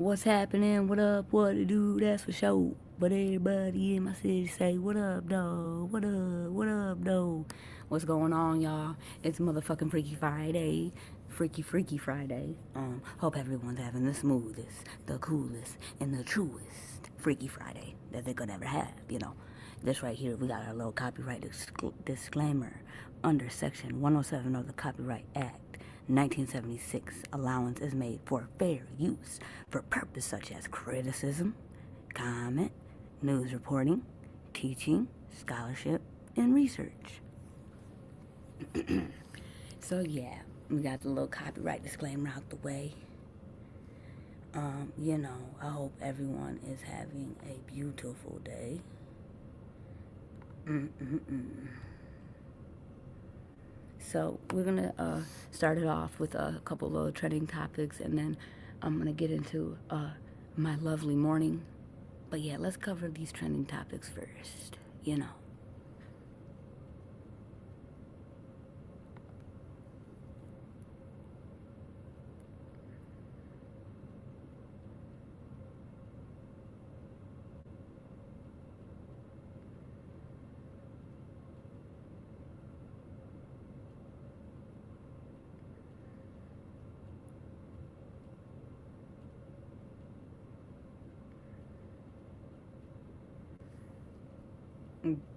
What's happening? What up? What to do? That's for sure. But everybody in my city say, what up, though? What up? What up, though? What's going on, y'all? It's motherfucking Freaky Friday. Freaky Friday. Hope everyone's having the smoothest, the coolest, and the truest Freaky Friday that they could ever have, you know. This right here, we got our little copyright disclaimer under Section 107 of the Copyright Act. 1976, allowance is made for fair use for purposes such as criticism, comment, news reporting, teaching, scholarship, and research. So yeah, we got the little copyright disclaimer out the way. You know, I hope everyone is having a beautiful day. So we're gonna start it off with a couple of little trending topics, and then I'm gonna get into my lovely morning. But yeah, let's cover these trending topics first, you know.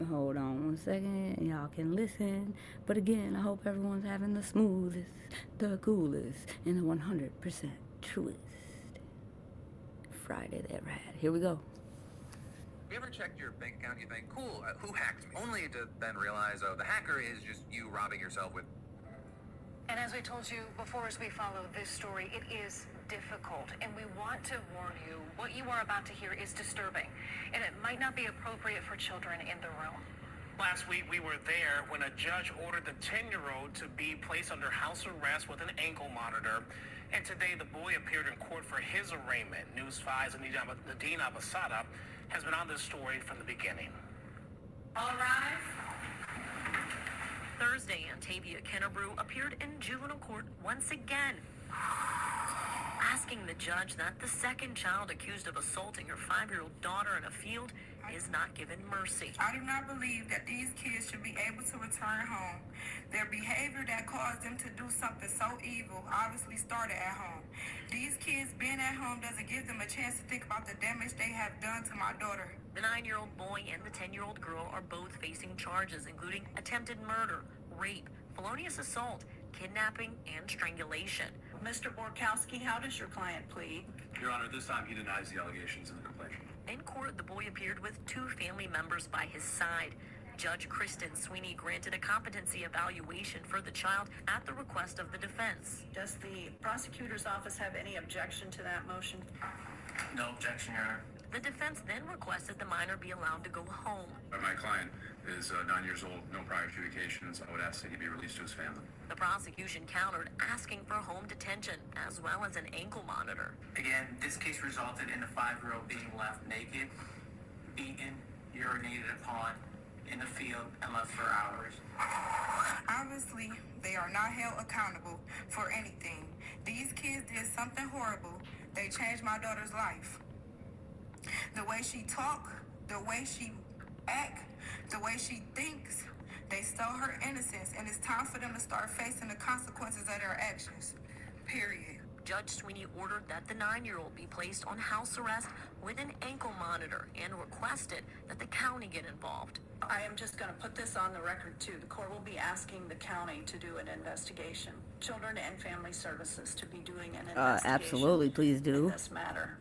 Hold on one second, y'all can listen. But again, I hope everyone's having the smoothest, the coolest, and the 100% truest Friday they ever had. Here we go. You ever checked your bank account and you think, cool, who hacked me? Only to then realize, oh, the hacker is just you robbing yourself with... And as we told you before, as we follow this story, it is difficult. And we want to warn you, what you are about to hear is disturbing. And it might not be appropriate for children in the room. Last week, we were there when a judge ordered the 10-year-old to be placed under house arrest with an ankle monitor. And today, the boy appeared in court for his arraignment. News 5's Nadine Abasada has been on this story from the beginning. All rise. Thursday, Antavia Kennebrew appeared in juvenile court once again, asking the judge that the second child accused of assaulting her 5-year-old daughter in a field is not given mercy. I do not believe that these kids should be able to return home. Their behavior that caused them to do something so evil obviously started at home. These kids being at home doesn't give them a chance to think about the damage they have done to my daughter. The 9-year-old boy and the 10-year-old girl are both facing charges, including attempted murder, rape, felonious assault, kidnapping, and strangulation. Mr. Borkowski, how does your client plead? Your Honor, this time he denies the allegations in the complaint. In court, the boy appeared with 2 family members by his side. Judge Kristen Sweeney granted a competency evaluation for the child at the request of the defense. Does the prosecutor's office have any objection to that motion? No objection, Your Honor. The defense then requested the minor be allowed to go home. My client is 9 years old, no prior adjudications. I would ask that he be released to his family. The prosecution countered, asking for home detention as well as an ankle monitor. Again, this case resulted in the 5-year-old being left naked, beaten, urinated upon in the field, and left for hours. Obviously, they are not held accountable for anything. These kids did something horrible. They changed my daughter's life. The way she talk, the way she act, the way she thinks, they stole her innocence, and it's time for them to start facing the consequences of their actions. Period. Judge Sweeney ordered that the 9-year-old be placed on house arrest with an ankle monitor and requested that the county get involved. I am just going to put this on the record, too. The court will be asking the county to do an investigation. Children and Family Services to be doing an investigation. Absolutely, please do. In this matter.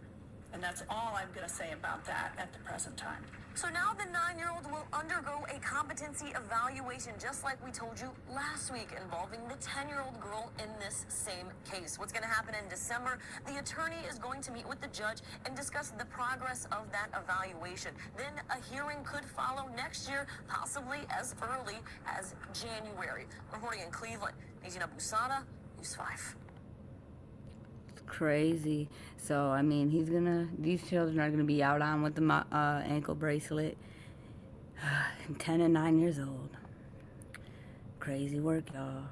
And that's all I'm going to say about that at the present time. So now the 9-year-old will undergo a competency evaluation, just like we told you last week, involving the 10-year-old girl in this same case. What's going to happen in December? The attorney is going to meet with the judge and discuss the progress of that evaluation. Then a hearing could follow next year, possibly as early as January. Reporting in Cleveland, Nadine Abasada, News 5. Crazy. So I mean, these children are gonna be out on with the ankle bracelet. 10 and 9 years old. Crazy work, y'all.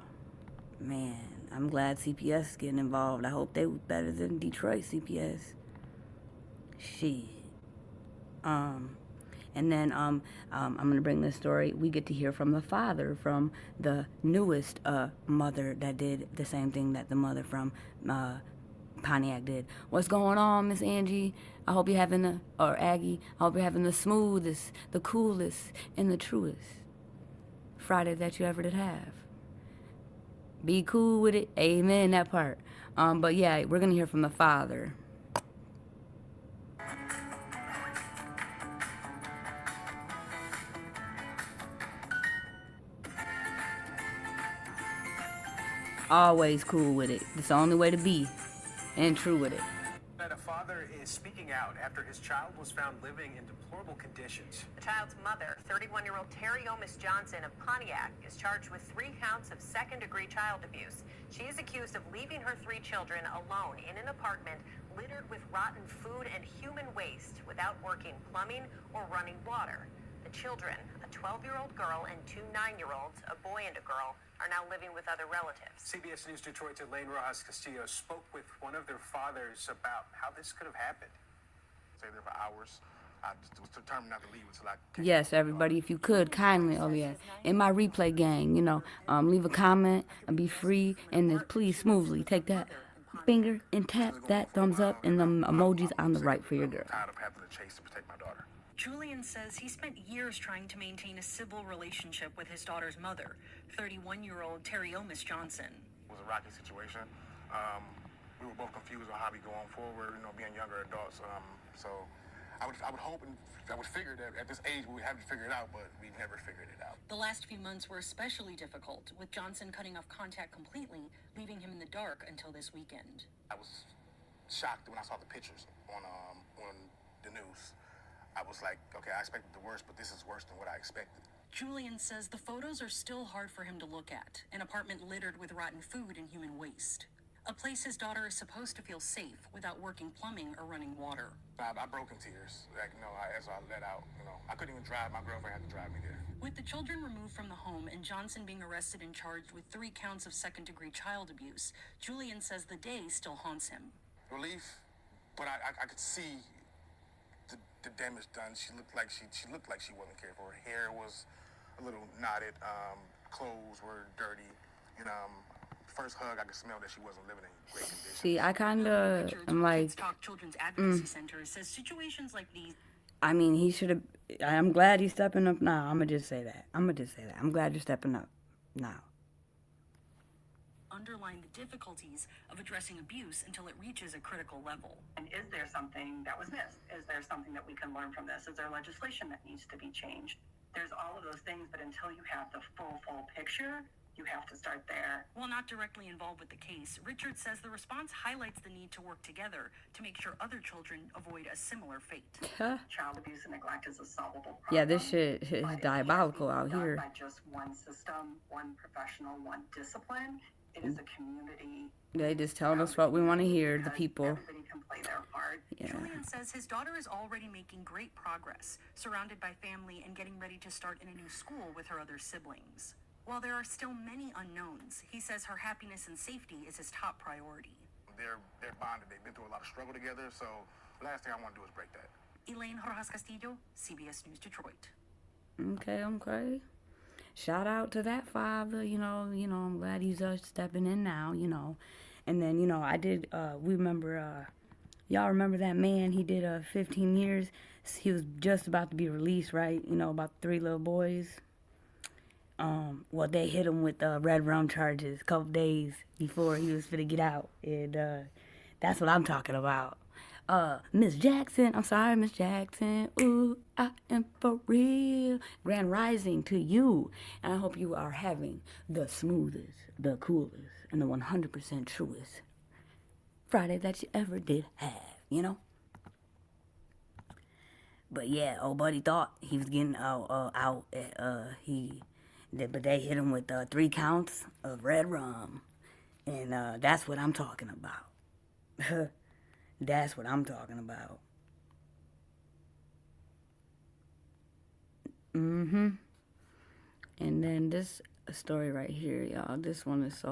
Man, I'm glad CPS is getting involved. I hope they were better than Detroit CPS. Shit. And then I'm gonna bring this story. We get to hear from the father, from the newest mother that did the same thing that the mother from Pontiac did. What's going on, Miss Angie? I hope you're having or Aggie. I hope you're having the smoothest, the coolest, and the truest Friday that you ever did have. Be cool with it. Amen. That part. But yeah, we're gonna hear from the father. Always cool with it. It's the only way to be, and true with it. That a father is speaking out after his child was found living in deplorable conditions. The child's mother, 31-year-old Terry Omis Johnson of Pontiac, is charged with 3 counts of second-degree child abuse. She is accused of leaving her 3 children alone in an apartment littered with rotten food and human waste without working plumbing or running water. The children, a 12-year-old girl and 2 9-year-olds, a boy and a girl, are now living with other relatives. CBS News Detroit's Elaine Rojas Castillo spoke with one of their fathers about how this could have happened. Stay there for hours. I just was determined not to leave until I came. Yes, everybody, if you could, kindly, in my replay gang, leave a comment and be free, and then please smoothly take that finger and tap that thumbs up and the emojis on the right for your girl. Tired of having to chase to protect my daughter. Julian says he spent years trying to maintain a civil relationship with his daughter's mother, 31-year-old Terry Omis Johnson. It was a rocky situation. We were both confused on how we go on forward, being younger adults. So I would hope and I would figure that at this age we would have to figure it out, but we've never figured it out. The last few months were especially difficult, with Johnson cutting off contact completely, leaving him in the dark until this weekend. I was shocked when I saw the pictures on the news. I was like, okay, I expected the worst, but this is worse than what I expected. Julian says the photos are still hard for him to look at. An apartment littered with rotten food and human waste. A place his daughter is supposed to feel safe without working plumbing or running water. I broke in tears, as I let out. I couldn't even drive. My girlfriend had to drive me there. With the children removed from the home and Johnson being arrested and charged with 3 counts of second-degree child abuse, Julian says the day still haunts him. Relief, but I could see the damage done. She looked like she wasn't cared for. Her hair was a little knotted. Clothes were dirty. First hug, I could smell that she wasn't living in great condition. See, I kind of am like, Talk Children's Advocacy Center says situations like these. I mean, he should have. I'm glad he's stepping up now. I'm gonna just say that. I'm glad you're stepping up now. Underline the difficulties of addressing abuse until it reaches a critical level. And is there something that was missed? Is there something that we can learn from this? Is there legislation that needs to be changed? There's all of those things, but until you have the full picture, you have to start there. While not directly involved with the case, Richard says the response highlights the need to work together to make sure other children avoid a similar fate. Child abuse and neglect is a solvable problem. Yeah, this shit is diabolical out here. By just one system, one professional, one discipline. It is a community. They just tell us what we want to hear, the people. Everybody can play their part. Yeah. Julian says his daughter is already making great progress, surrounded by family and getting ready to start in a new school with her other siblings. While there are still many unknowns, he says her happiness and safety is his top priority. They're bonded. They've been through a lot of struggle together, so the last thing I want to do is break that. Elaine Rojas Castillo, CBS News Detroit. Okay. Shout out to that father, I'm glad he's stepping in now, And then, I did, we remember, y'all remember that man, he did 15 years. He was just about to be released, right? About 3 little boys. Well, they hit him with red rum charges a couple days before he was finna get out. And that's what I'm talking about. Miss Jackson, I'm sorry, Miss Jackson. Ooh, I am for real. Grand rising to you. And I hope you are having the smoothest, the coolest, and the 100% truest Friday that you ever did have, But yeah, old buddy thought he was getting out. But they hit him with 3 counts of red rum. And that's what I'm talking about. That's what I'm talking about. And then this story right here, y'all. This one is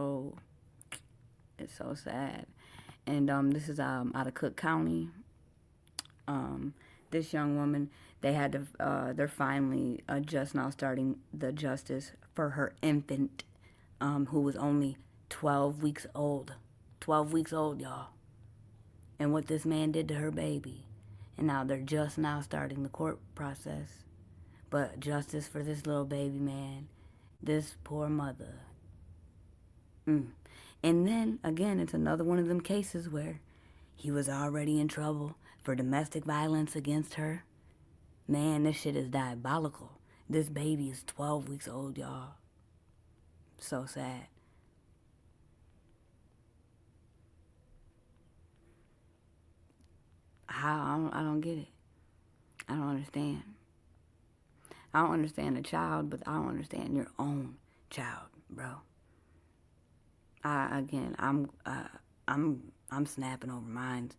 it's so sad. And this is out of Cook County. This young woman, they're finally just now starting the justice for her infant, who was only 12 weeks old. 12 weeks old, y'all. And what this man did to her baby. And now they're just now starting the court process. But justice for this little baby, man. This poor mother. And then, again, it's another one of them cases where he was already in trouble for domestic violence against her. Man, this shit is diabolical. This baby is 12 weeks old, y'all. So sad. How? I don't get it. I don't understand. I don't understand a child, but I don't understand your own child, bro. I'm snapping over minds.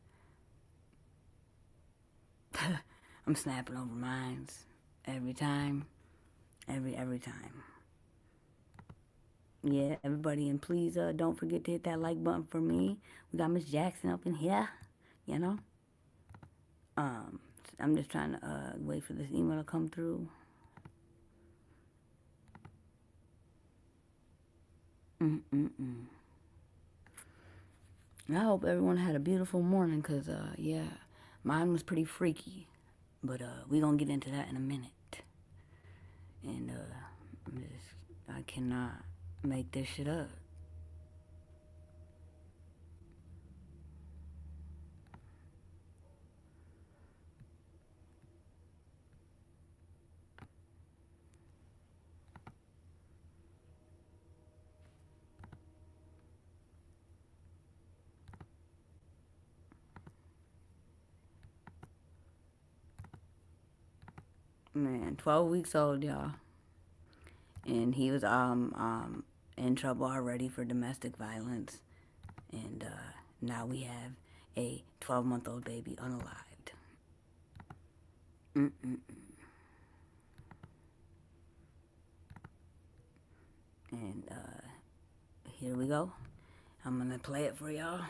I'm snapping over minds every time. Every time. Yeah, everybody, and please don't forget to hit that like button for me. We got Miss Jackson up in here, you know. I'm just trying to wait for this email to come through. I hope everyone had a beautiful morning, because, yeah, mine was pretty freaky. But we gonna get into that in a minute. And, I cannot make this shit up. Man, 12 weeks old, y'all. And he was in trouble already for domestic violence. And now we have a 12-month-old baby unalived. And here we go. I'm gonna play it for y'all.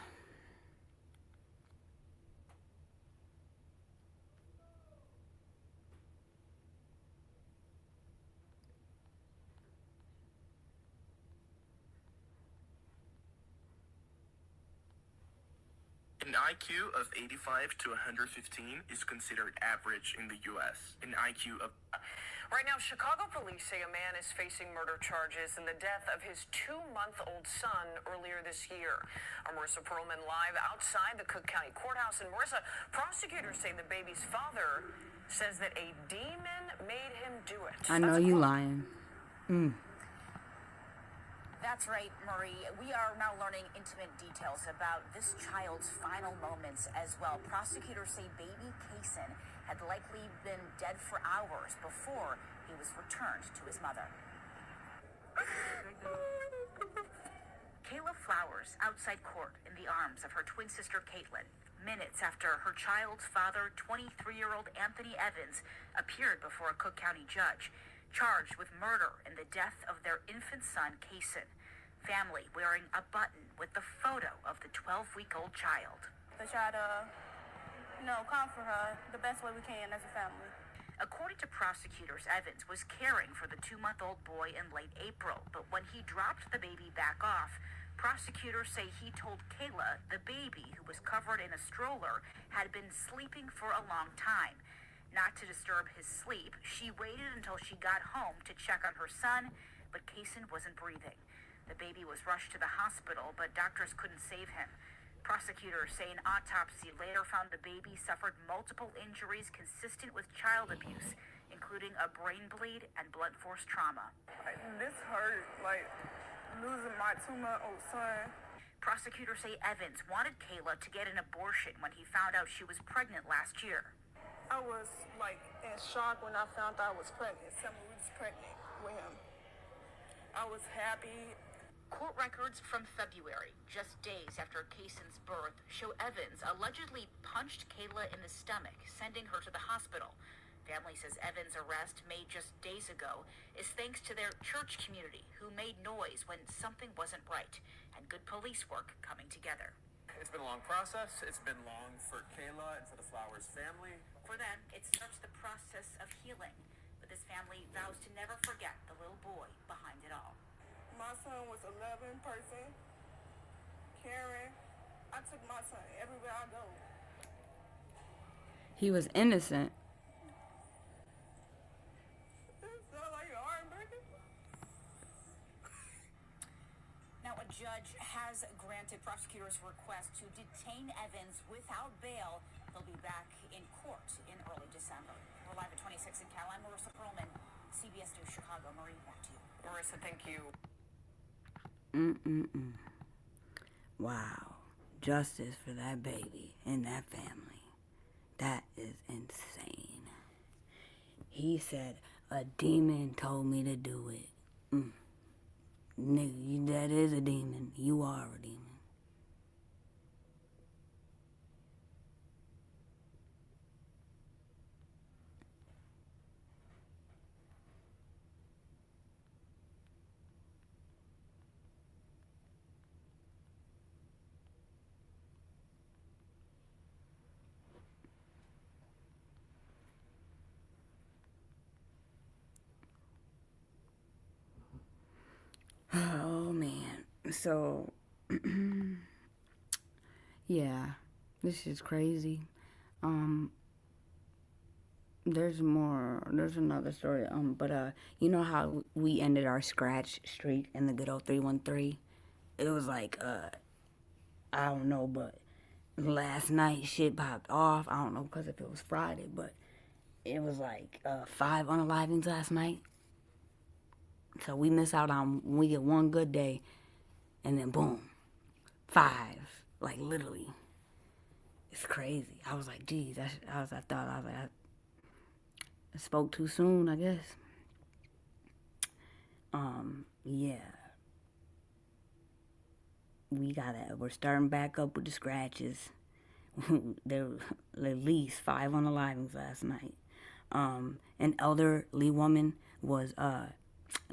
An IQ of 85 to 115 is considered average in the U.S. An IQ of... Right now, Chicago police say a man is facing murder charges in the death of his 2-month-old son earlier this year. Our Marissa Perlman live outside the Cook County Courthouse. And Marissa, prosecutors say the baby's father says that a demon made him do it. I know you lying. That's right, Marie. We are now learning intimate details about this child's final moments as well. Prosecutors say baby Kaysen had likely been dead for hours before he was returned to his mother. Kayla Flowers outside court in the arms of her twin sister Caitlin, minutes after her child's father, 23-year-old Anthony Evans, appeared before a Cook County judge, charged with murder in the death of their infant son, Kaysen. Family wearing a button with the photo of the 12-week-old child. To try to, comfort her the best way we can as a family. According to prosecutors, Evans was caring for the 2-month-old boy in late April, but when he dropped the baby back off, prosecutors say he told Kayla the baby, who was covered in a stroller, had been sleeping for a long time. Not to disturb his sleep, she waited until she got home to check on her son, but Kaysen wasn't breathing. The baby was rushed to the hospital, but doctors couldn't save him. Prosecutors say an autopsy later found the baby suffered multiple injuries consistent with child abuse, including a brain bleed and blunt force trauma. This hurt, losing my 2-month-old son. Prosecutors say Evans wanted Kayla to get an abortion when he found out she was pregnant last year. I was in shock when I found out I was pregnant. 7 weeks pregnant with him. I was happy. Court records from February, just days after Kaysen's birth, show Evans allegedly punched Kayla in the stomach, sending her to the hospital. Family says Evans' arrest, made just days ago, is thanks to their church community, who made noise when something wasn't right, and good police work coming together. It's been a long process. It's been long for Kayla and for the Flowers family. For them, it starts the process of healing. But this family vows to never forget the little boy behind it all. My son was a loving person, caring. I took my son everywhere I go. He was innocent. Now, a judge has granted prosecutors' request to detain Evans without bail. They'll be back in court in early December. We're live at 26 in Cal. I'm Marissa Perlman, CBS News Chicago. Marie, back to you. Marissa, thank you. Wow. Justice for that baby and that family. That is insane. He said, a demon told me to do it. Nigga, that is a demon. You are a demon. Oh, man. So, yeah, this is crazy. There's another story. You know how we ended our scratch streak in the good old 313? It was like, I don't know, but last night shit popped off. I don't know because if it was Friday, but it was like 5 unalivings last night. So we miss out on, we get one good day, and then boom, 5, like literally. It's crazy. I was like, geez, I spoke too soon, I guess. Yeah. We're starting back up with the scratches. There were at least 5 unalivings last night. An elderly woman was,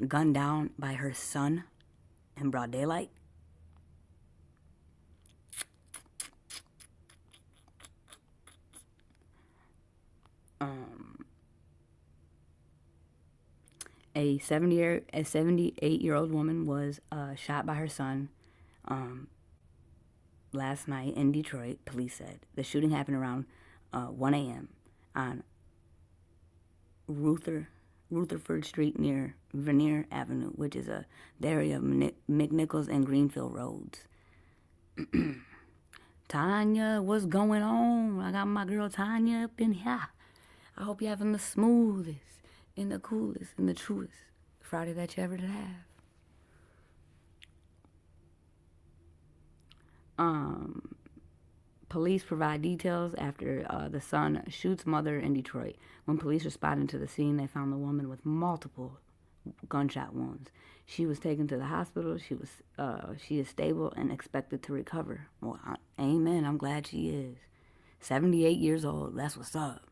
gunned down by her son in broad daylight. A 78-year-old woman was shot by her son last night in Detroit, police said. The shooting happened around 1 a.m. on Rutherford Street near Vernier Avenue, which is the area of McNichols and Greenfield Roads. Tanya, what's going on? I got my girl Tanya up in here. I hope you're having the smoothest and the coolest and the truest Friday that you ever did have. Police provide details after the son shoots mother in Detroit. When police responded to the scene, they found the woman with multiple gunshot wounds. She was taken to the hospital. She is stable and expected to recover. Well, amen. I'm glad she is. 78 years old. That's what's up.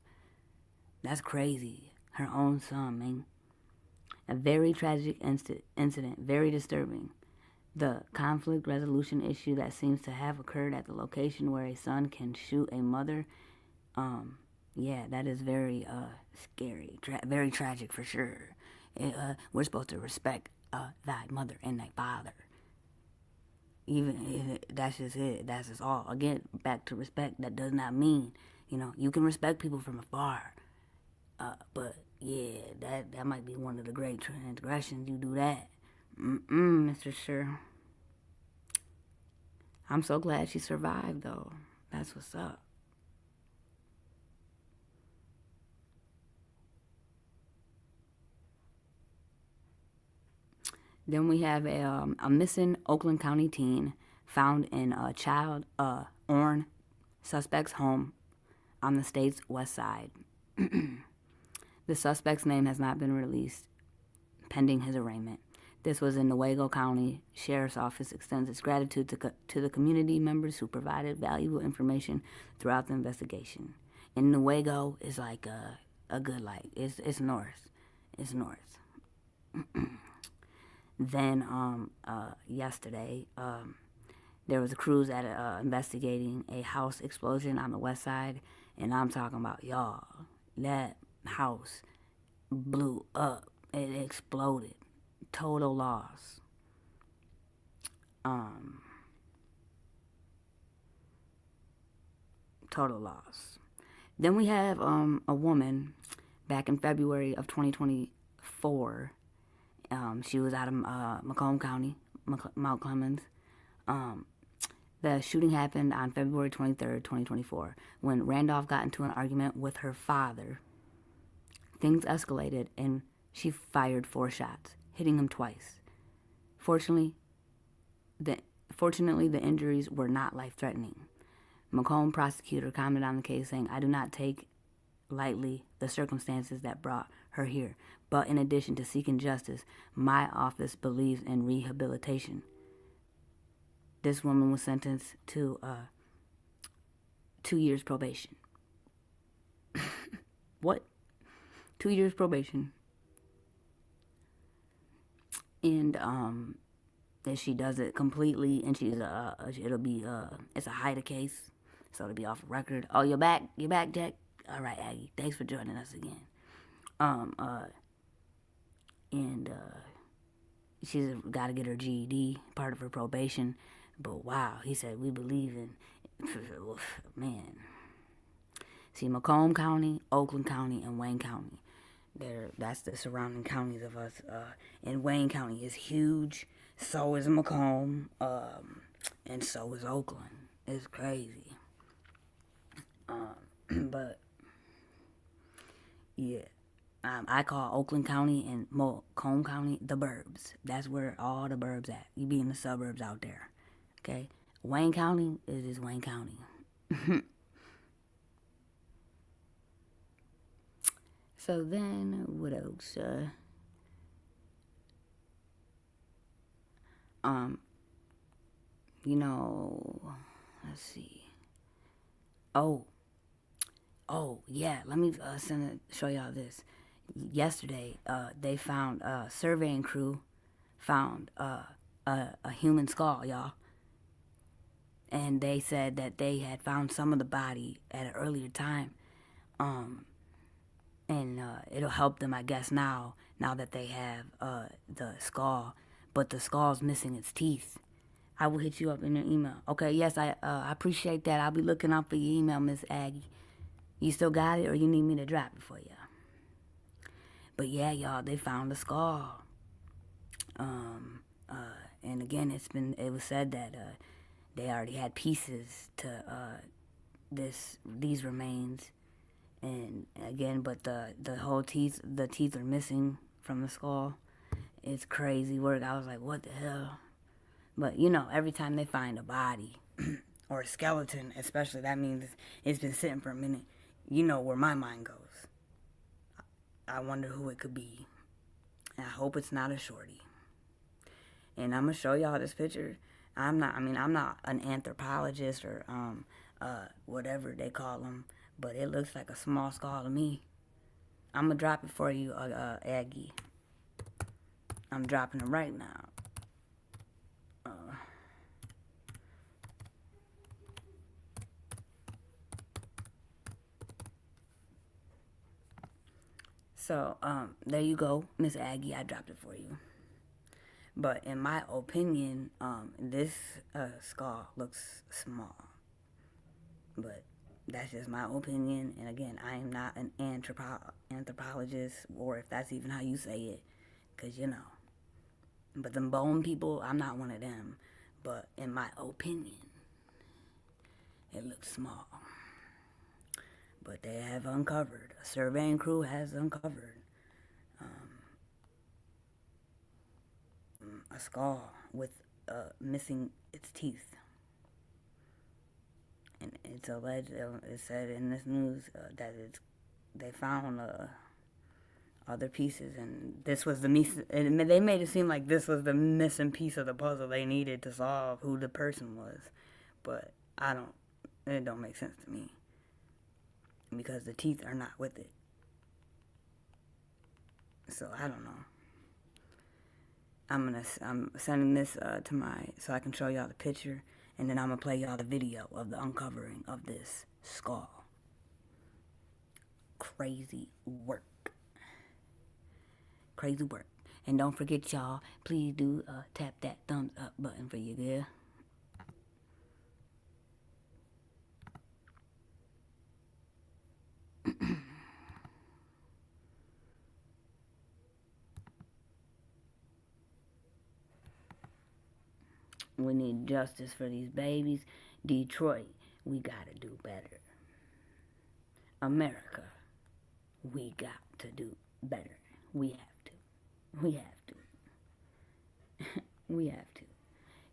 That's crazy. Her own son, man. A very tragic incident. Very disturbing. The conflict resolution issue that seems to have occurred at the location where a son can shoot a mother, yeah, that is very scary, very tragic for sure. We're supposed to respect thy mother and thy father. Even that's just it. That's just all. Again, back to respect. That does not mean, you can respect people from afar. But yeah, that might be one of the great transgressions. You do that. Mr. Sure. I'm so glad she survived, though. That's what's up. Then we have a missing Oakland County teen found in a child Orne suspect's home on the state's west side. The suspect's name has not been released pending his arraignment. This was in Newaygo County Sheriff's Office extends its gratitude to the community members who provided valuable information throughout the investigation. And Newaygo is like a good light. It's north. It's north. Then yesterday, There was a cruise that investigating a house explosion on the west side, and I'm talking about, y'all, that house blew up. It exploded. Total loss. Total loss. Then we have a woman back in February of 2024. She was out of Macomb County, Mount Clemens. The shooting happened on February 23rd, 2024, when Randolph got into an argument with her father. Things escalated, and she fired 4 shots, hitting him twice. Fortunately, the injuries were not life-threatening. Macomb prosecutor commented on the case, saying, "I do not take lightly the circumstances that brought her here, but in addition to seeking justice, my office believes in rehabilitation." This woman was sentenced to 2 years probation. What? 2 years probation. And if she does it completely, and she's it's a HIDTA case, so it'll be off the record. Oh, you're back, Jack. All right, Aggie, thanks for joining us again. She's got to get her GED, part of her probation. But wow, he said, we believe in, man. See, Macomb County, Oakland County, and Wayne County. That's the surrounding counties of us. And Wayne County is huge. So is Macomb. And so is Oakland. It's crazy. But, yeah. I call Oakland County and Macomb County the burbs. That's where all the burbs at. You be in the suburbs out there. Okay? Wayne County is just Wayne County. So then, what else? Let's see. Oh, yeah. Let me show y'all this. Yesterday, they found a surveying crew found a human skull, y'all. And they said that they had found some of the body at an earlier time. And it'll help them, I guess, now that they have the skull. But the skull's missing its teeth. I will hit you up in your email. Okay, yes, I appreciate that. I'll be looking out for your email, Miss Aggie. You still got it, or you need me to drop it for you? But yeah, y'all, they found the skull. And again, it was said that they already had pieces to these remains. And again, but the whole teeth are missing from the skull. It's crazy work. I was like, what the hell? But every time they find a body or a skeleton, especially, that means it's been sitting for a minute. You know where my mind goes. I wonder who it could be. And I hope it's not a shorty. And I'm gonna show y'all this picture. I'm not an anthropologist or whatever they call them, but it looks like a small skull to me. I'm gonna drop it for you, Aggie. I'm dropping it right now. So, there you go, Miss Aggie. I dropped it for you. But in my opinion, this skull looks small. But that's just my opinion. And again, I am not an anthropologist, or if that's even how you say it. Because, But them bone people, I'm not one of them. But in my opinion, it looks small. But they have uncovered, a surveying crew has uncovered a skull with missing its teeth. And it's alleged, it said in this news that they found other pieces, and this was they made it seem like this was the missing piece of the puzzle they needed to solve who the person was. But it don't make sense to me. Because the teeth are not with it. So I don't know. I'm sending this so I can show y'all the picture, And then I'm going to play y'all the video of the uncovering of this skull. Crazy work. Crazy work. And don't forget, y'all, please do tap that thumbs up button for you, girl. We need justice for these babies. Detroit, we gotta do better. America, we got to do better. We have to. We have to. We have to.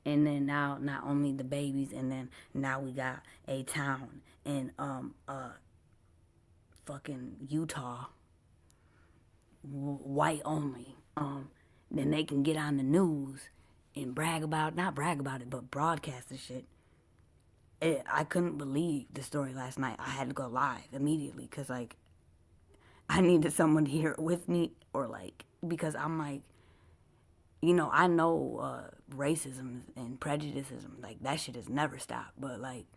And then now, not only the babies, and then now we got a town in fucking Utah, white only. Then they can get on the news and not brag about it, but broadcast the shit. I couldn't believe the story last night. I had to go live immediately because, like, I needed someone to hear it with me, or, like, because I'm like, you know, I know racism and prejudices, like, that shit has never stopped, but, like,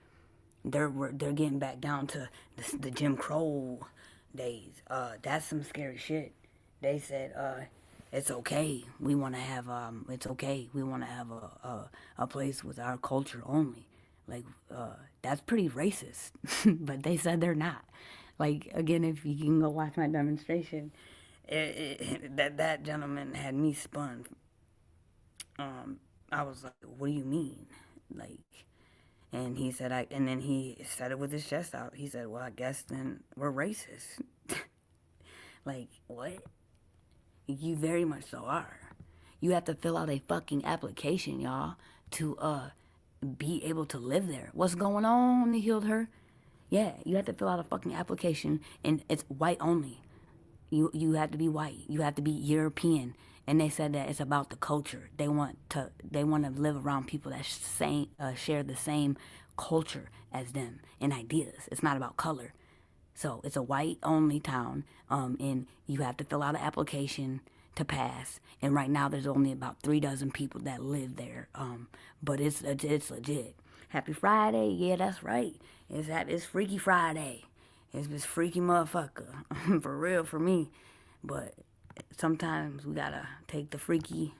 they're getting back down to the Jim Crow days. That's some scary shit. They said, it's okay. We want to have it's okay. We want to have a place with our culture only. Like, that's pretty racist. But they said they're not. Like, again, if you can go watch my demonstration, that gentleman had me spun. I was like, what do you mean? Like, and he said, and then he said it with his chest out. He said, well, I guess then we're racist. Like, what? You very much so are. You have to fill out a fucking application, y'all, to be able to live there. What's going on? They healed her. Yeah, you have to fill out a fucking application, and it's white only. You have to be white. You have to be European. And they said that it's about the culture. They want to live around people that share the same culture as them and ideas. It's not about color. So it's a white-only town, and you have to fill out an application to pass. And right now, there's only about 36 people that live there. But it's legit. Happy Friday, yeah, that's right. It's Freaky Friday. It's freaky motherfucker, for real, for me. But sometimes we gotta take the freaky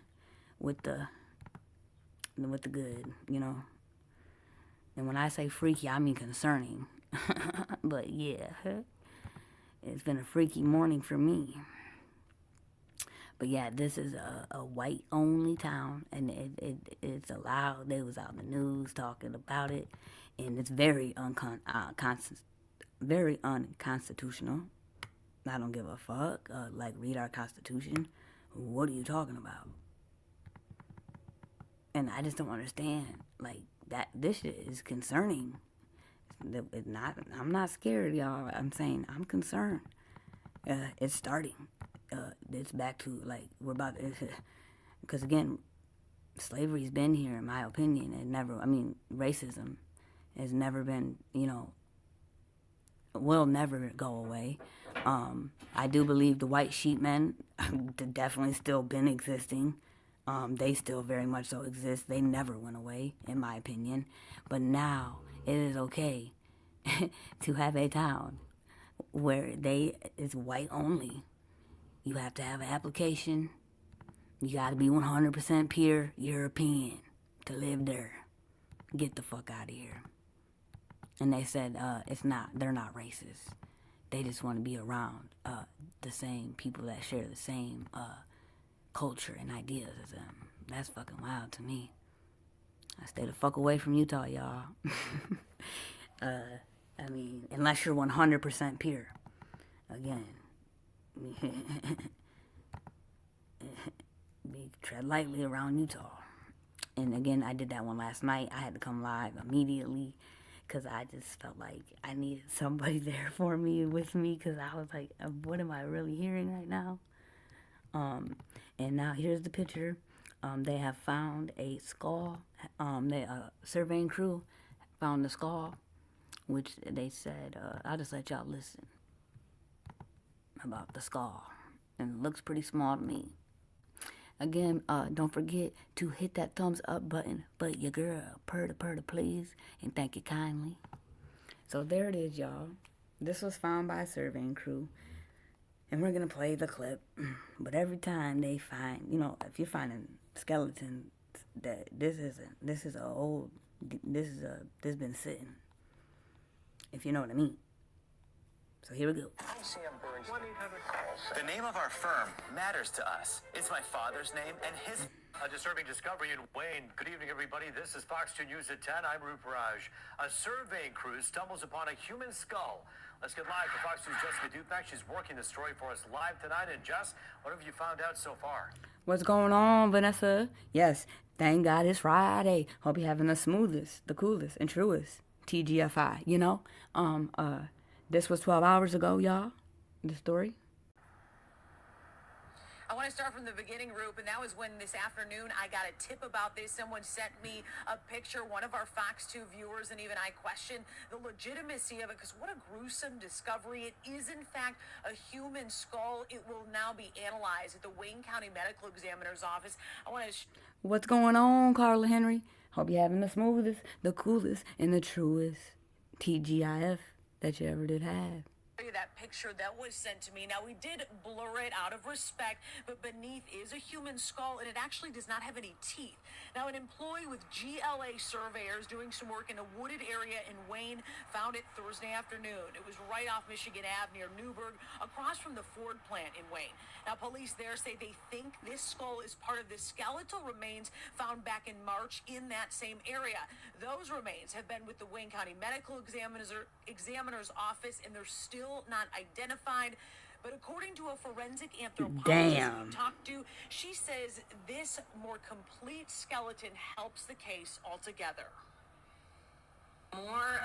with the good, you know. And when I say freaky, I mean concerning. But yeah, it's been a freaky morning for me. But yeah, this is a white-only town, and it's allowed. They was out in the news talking about it, and it's very very unconstitutional. I don't give a fuck. Like, read our Constitution. What are you talking about? And I just don't understand. Like, that this shit is concerning. I'm not scared, y'all. I'm saying I'm concerned. It's starting. It's back to, like, we're about to, because again, slavery's been here, in my opinion. Racism has never been, will never go away. I do believe the white sheep men definitely still been existing. They still very much so exist. They never went away, in my opinion. But now it is okay to have a town where it's white only. You have to have an application. You got to be 100% pure European to live there. Get the fuck out of here. And they said they're not racist. They just want to be around the same people that share the same culture and ideas as them. That's fucking wild to me. I stay the fuck away from Utah, y'all. Unless you're 100% pure. Again, tread lightly around Utah. And again, I did that one last night. I had to come live immediately because I just felt like I needed somebody there for me, with me, because I was like, what am I really hearing right now? And now here's the picture. They have found a skull. The surveying crew found the skull, which they said, I'll just let y'all listen about the skull. And it looks pretty small to me. Again, don't forget to hit that thumbs up button for your girl, Purda please, and thank you kindly. So there it is, y'all. This was found by a surveying crew, and we're gonna play the clip. But every time they find, you know, if you're finding skeletons, that this has been sitting, if you know what I mean. So here we go. The name of our firm matters to us. It's my father's name and his. A disturbing discovery in Wayne. Good evening, everybody. This is Fox 2 News at 10. I'm Rup Raj. A surveying crew stumbles upon a human skull. Let's get live to Fox 2's Jessica Dupack. She's working the story for us live tonight. And Jess, what have you found out so far? What's going on, Vanessa? Yes, thank God it's Friday. Hope you're having the smoothest, the coolest, and truest TGFI, you know? This was 12 hours ago, y'all, the story. I want to start from the beginning, Rup, and that was when this afternoon I got a tip about this. Someone sent me a picture, one of our Fox 2 viewers, and even I questioned the legitimacy of it, because what a gruesome discovery. It is, in fact, a human skull. It will now be analyzed at the Wayne County Medical Examiner's Office. I want to... What's going on, Carla Henry? Hope you're having the smoothest, the coolest, and the truest TGIF that you ever did have. That picture that was sent to me. Now, we did blur it out of respect, but beneath is a human skull, and it actually does not have any teeth. Now, an employee with GLA Surveyors doing some work in a wooded area in Wayne found it Thursday afternoon. It was right off Michigan Ave near Newburgh, across from the Ford plant in Wayne. Now, police there say they think this skull is part of the skeletal remains found back in March in that same area. Those remains have been with the Wayne County Medical Examiner's Office, and they're still not identified. But according to a forensic anthropologist we talked to, she says this more complete skeleton helps the case altogether. More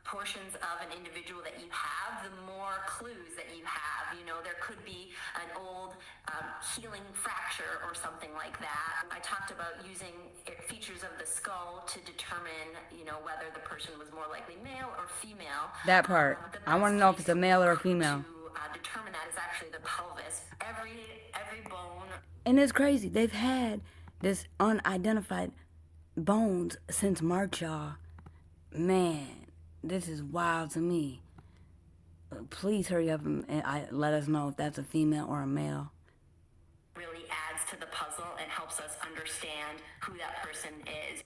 portions of an individual that you have, the more clues that you have. You know, there could be an old healing fracture or something like that. I talked about using features of the skull to determine, you know, whether the person was more likely male or female. That part. I want to know if it's a male or a female. To determine that is actually the pelvis. Every bone. And it's crazy. They've had this unidentified bones since March, y'all. Man, this is wild to me. Please hurry up and let us know if that's a female or a male. Really adds to the puzzle and helps us understand who that person is.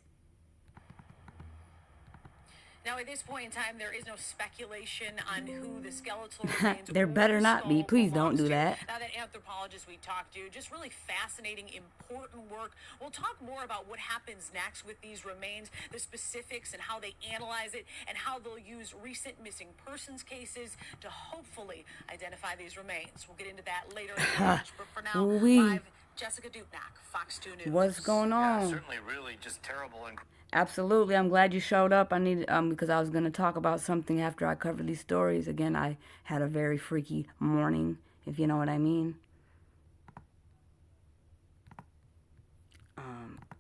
Now, at this point in time, there is no speculation on who the skeletal remains. There better not be. Please don't do that. Now, that anthropologist we talked to, just really fascinating, important work. We'll talk more about what happens next with these remains, the specifics and how they analyze it, and how they'll use recent missing persons cases to hopefully identify these remains. We'll get into that later in the match, but for now, live, Jessica Dupack, Fox 2 News. What's going on? Yeah, certainly really just terrible and... Absolutely. I'm glad you showed up. I needed because I was going to talk about something after I covered these stories. Again, I had a very freaky morning, if you know what I mean.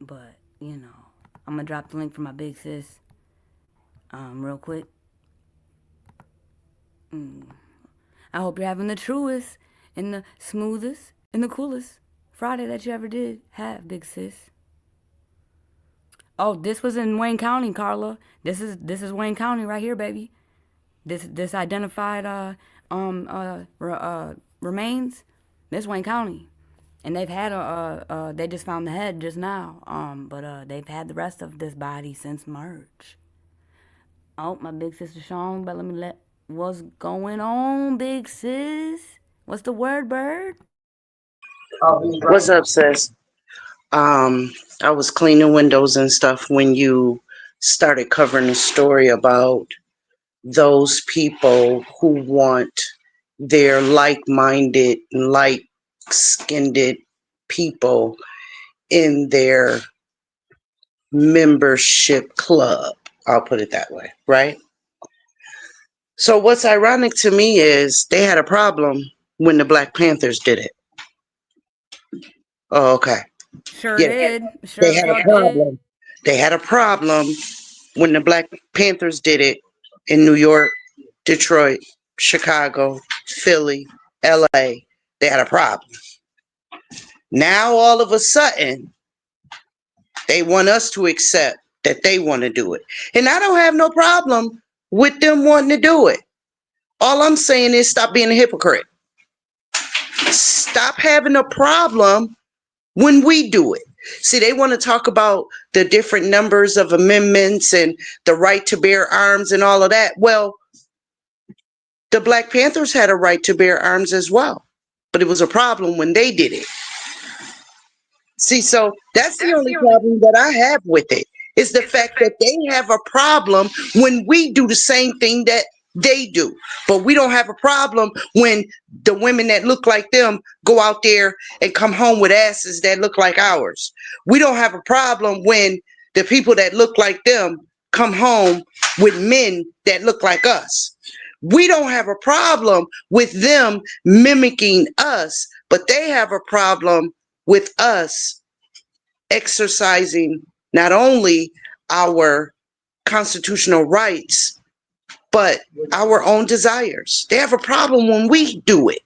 But, you know, I'm going to drop the link for my big sis real quick. I hope you're having the truest and the smoothest and the coolest Friday that you ever did have, big sis. Oh, this was in Wayne County, Carla. This is Wayne County right here, baby. This identified remains. This Wayne County, and they've had they just found the head just now. But they've had the rest of this body since March. Oh, my big sister Sean, but what's going on, big sis? What's the word, bird? What's up, sis? I was cleaning windows and stuff when you started covering the story about those people who want their like-minded, light-skinned people in their membership club. I'll put it that way, right? So what's ironic to me is they had a problem when the Black Panthers did it. Oh, okay. Sure did. Sure they had a problem. They had a problem when the Black Panthers did it in New York, Detroit, Chicago, Philly, LA. They had a problem. Now all of a sudden, they want us to accept that they want to do it. And I don't have no problem with them wanting to do it. All I'm saying is stop being a hypocrite. Stop having a problem when we do it. See, they want to talk about the different numbers of amendments and the right to bear arms and all of that. Well, the Black Panthers had a right to bear arms as well, but it was a problem when they did it. See, so that's the only problem that I have with it, is the fact that they have a problem when we do the same thing that they do. But we don't have a problem when the women that look like them go out there and come home with asses that look like ours. We don't have a problem when the people that look like them come home with men that look like us. We don't have a problem with them mimicking us, but they have a problem with us exercising not only our constitutional rights, but our own desires. They have a problem when we do it,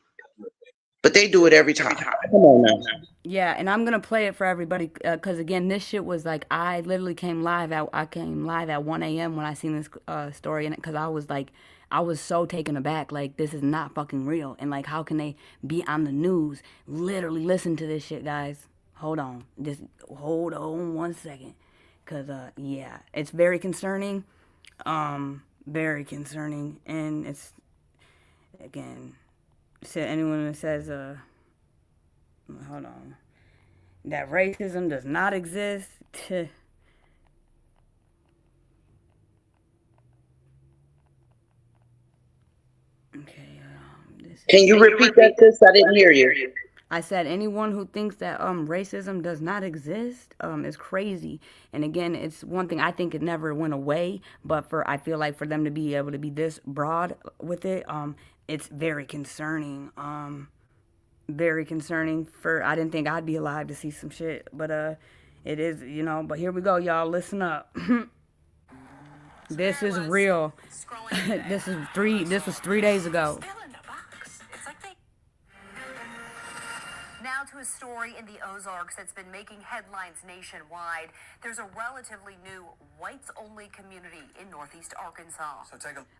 but they do it every time. Come on now. Yeah, and I'm gonna play it for everybody because again, this shit was like I literally came live at 1 a.m. when I seen this story, and because I was so taken aback, like this is not fucking real, and like how can they be on the news? Literally, listen to this shit, guys. Hold on, just hold on 1 second, cause yeah, it's very concerning, and it's again, anyone that says hold on, that racism does not exist. Okay, Can you repeat that, sis? I didn't hear you. I said anyone who thinks that racism does not exist is crazy. And again, it's one thing I think it never went away, but I feel like for them to be able to be this broad with it, it's very concerning. Very concerning. I didn't think I'd be alive to see some shit, but it is, but here we go, y'all. Listen up. This is real. This was 3 days ago. Now to a story in the Ozarks that's been making headlines nationwide. There's a relatively new whites-only community in northeast Arkansas.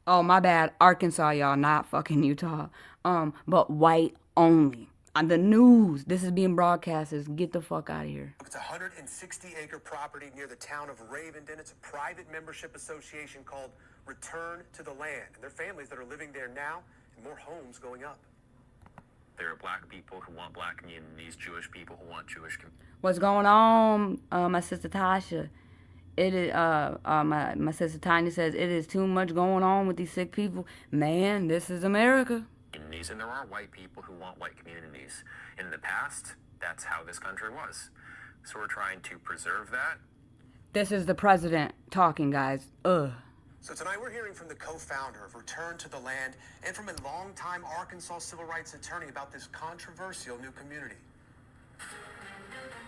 Oh, my bad. Arkansas, y'all, not fucking Utah. But white only. On the news, this is being broadcasted. Get the fuck out of here. It's a 160-acre property near the town of Ravenden. It's a private membership association called Return to the Land. And there are families that are living there now and more homes going up. There are black people who want black communities, Jewish people who want Jewish communities. What's going on, my sister Tasha? It is my sister Tanya says it is too much going on with these sick people. Man, this is America. And there are white people who want white communities. In the past, that's how this country was. So we're trying to preserve that. This is the president talking, guys. Ugh. So tonight we're hearing from the co-founder of Return to the Land and from a longtime Arkansas civil rights attorney about this controversial new community.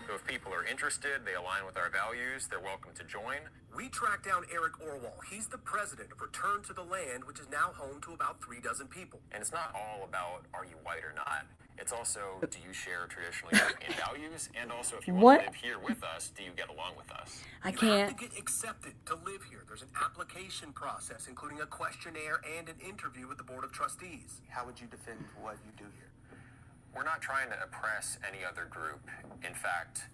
So if people are interested, they align with our values, they're welcome to join. We tracked down Eric Orwell. He's the president of Return to the Land, which is now home to about 36 people. And it's not all about are you white or not. It's also, do you share traditional European values? And also, if you want to live here with us, do you get along with us? I can't. You have to get accepted to live here. There's an application process, including a questionnaire and an interview with the Board of Trustees. How would you defend what you do here? We're not trying to oppress any other group. In fact,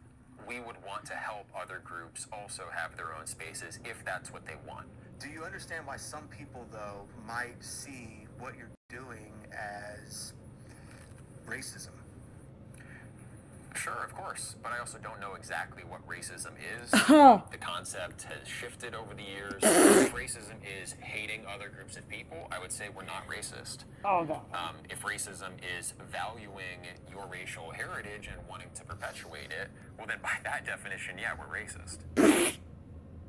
we would want to help other groups also have their own spaces if that's what they want. Do you understand why some people, though, might see what you're doing as racism? Sure, of course. But I also don't know exactly what racism is. The concept has shifted over the years. If racism is hating other groups of people, I would say we're not racist. Oh, no. If racism is valuing your racial heritage and wanting to perpetuate it, well then by that definition, yeah, we're racist.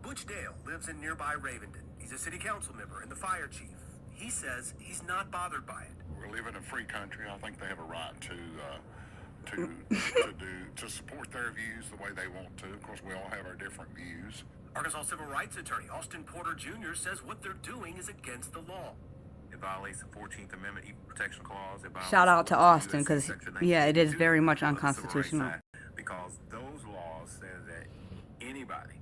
Butch Dale lives in nearby Ravenden. He's a city council member and the fire chief. He says he's not bothered by it. We live in a free country. I think they have a right to support their views the way they want to. Of course, we all have our different views. Arkansas civil rights attorney Austin Porter Jr. says what they're doing is against the law. It violates the 14th Amendment Equal Protection Clause. Shout out to Austin, because, yeah, it is very much unconstitutional. because those laws say that anybody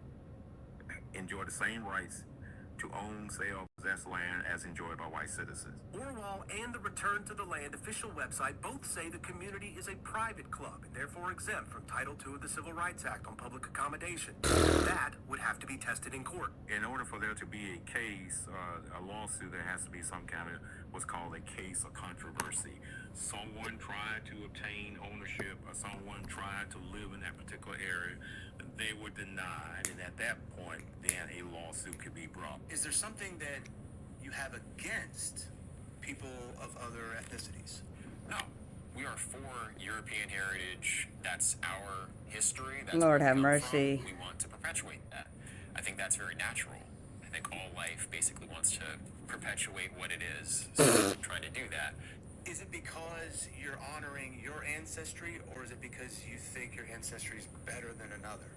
enjoy the same rights to own, sell, possess land as enjoyed by white citizens. Orwell and the Return to the Land official website both say the community is a private club and therefore exempt from Title II of the Civil Rights Act on public accommodation. That would have to be tested in court. In order for there to be a case, a lawsuit, there has to be some kind of what's called a case of controversy. Someone tried to obtain ownership or someone tried to live in that particular area. They were denied, and at that point, then a lawsuit could be brought. Is there something that you have against people of other ethnicities? No. We are for European heritage. That's our history. That's Lord where have we come mercy. from. We want to perpetuate that. I think that's very natural. I think all life basically wants to perpetuate what it is. So we're trying to do that. Is it because you're honoring your ancestry, or is it because you think your ancestry is better than another?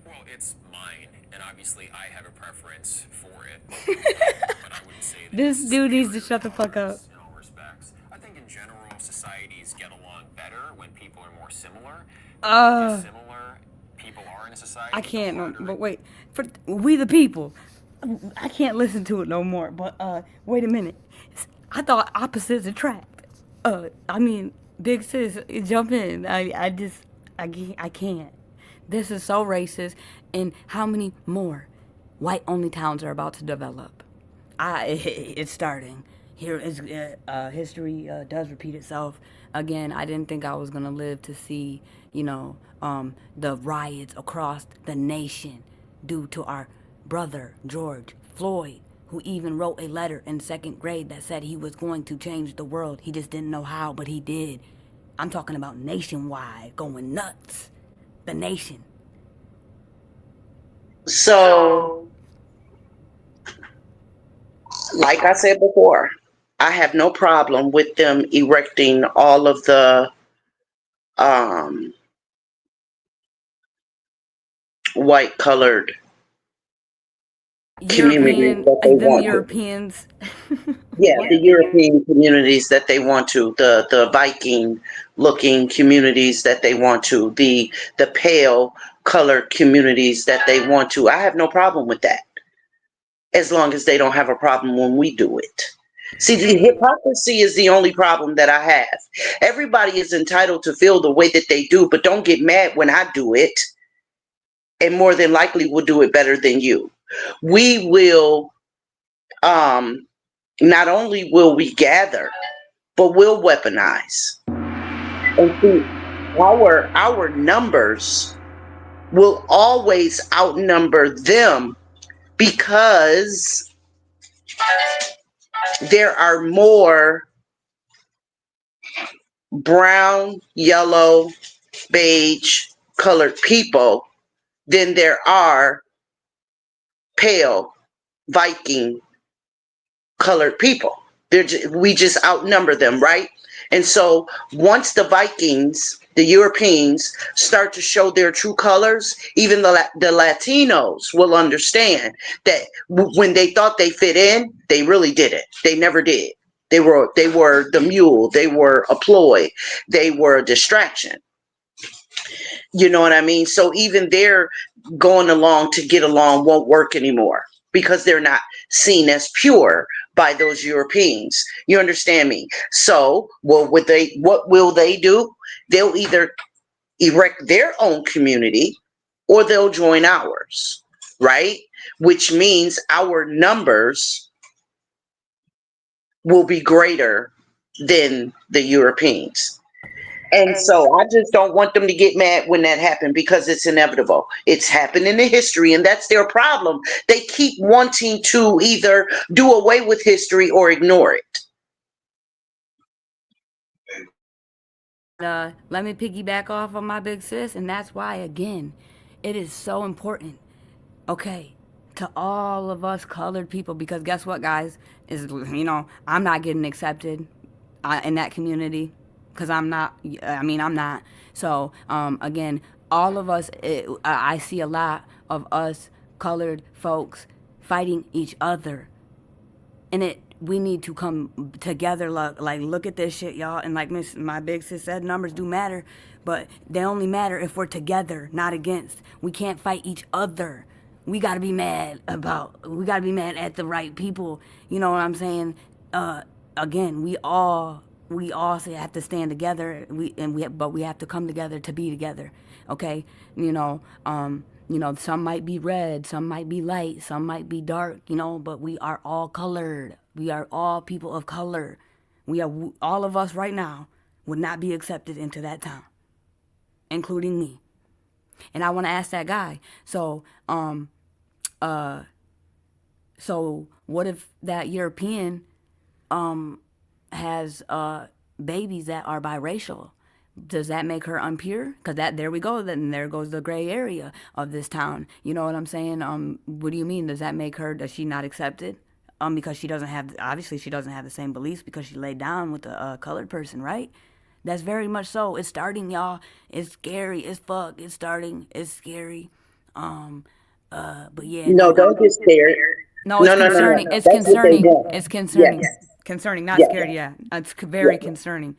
Well, it's mine, and obviously I have a preference for it. But I wouldn't say that This it's dude needs to superior shut the fuck up. in all respects. I think in general, societies get along better when people are more similar. The similar people are in a society. I can't, but wait, for we the people, I can't listen to it no more. But wait a minute, I thought opposites attract. I mean, big sis, jump in. I can't. This is so racist. And how many more white-only towns are about to develop? It's starting. Here is history does repeat itself. Again, I didn't think I was gonna live to see, the riots across the nation due to our brother George Floyd, who even wrote a letter in 2nd grade that said he was going to change the world. He just didn't know how, but he did. I'm talking about nationwide, going nuts. The nation. So, like I said before, I have no problem with them erecting all of the white colored communities that they want Europeans. Yeah, the European communities that they want to, the Viking looking communities that they want to, the pale colored communities that they want to. I have no problem with that, as long as they don't have a problem when we do it. See, the hypocrisy is the only problem that I have. Everybody is entitled to feel the way that they do, but don't get mad when I do it, and more than likely will do it better than you. We will, not only will we gather, but we'll weaponize. And see, our numbers will always outnumber them because there are more brown, yellow, beige colored people than there are pale Viking colored people. We just outnumber them, right? And so once the Vikings, the Europeans, start to show their true colors, even the Latinos will understand that when they thought they fit in, they really didn't. They never did. They were the mule. They were a ploy. They were a distraction. You know what I mean? So even their going along to get along won't work anymore because they're not seen as pure by those Europeans. You understand me? So what will they do? They'll either erect their own community or they'll join ours, right? Which means our numbers will be greater than the Europeans. And so I just don't want them to get mad when that happened because it's inevitable. It's happened in the history, and that's their problem. They keep wanting to either do away with history or ignore it. Let me piggyback off of my big sis, and that's why, again, it is so important, okay, to all of us colored people, because guess what, guys, is, I'm not getting accepted in that community. Because I'm not. So, again, all of us, I see a lot of us colored folks fighting each other we need to come together. Like look at this shit, y'all. And like my big sis said, numbers do matter, but they only matter if we're together, not against. We can't fight each other. We gotta be mad at the right people. You know what I'm saying? Again, we all have to stand together. But we have to come together to be together. Okay? Some might be red, some might be light, some might be dark, but we are all colored. We are all people of color. All of us right now would not be accepted into that town, including me. And I want to ask that guy, so what if that European has babies that are biracial? Does that make her impure? Because there we go. Then there goes the gray area of this town. You know what I'm saying? What do you mean? Does she not accepted? Because she doesn't have the same beliefs because she laid down with a colored person, right? That's very much so. It's starting, y'all. It's scary as fuck. It's starting. It's scary. But yeah. No, don't get scared. No, it's concerning. No. It's concerning. It's concerning. Yes. Concerning, not Yes. scared. Yeah, it's very concerning.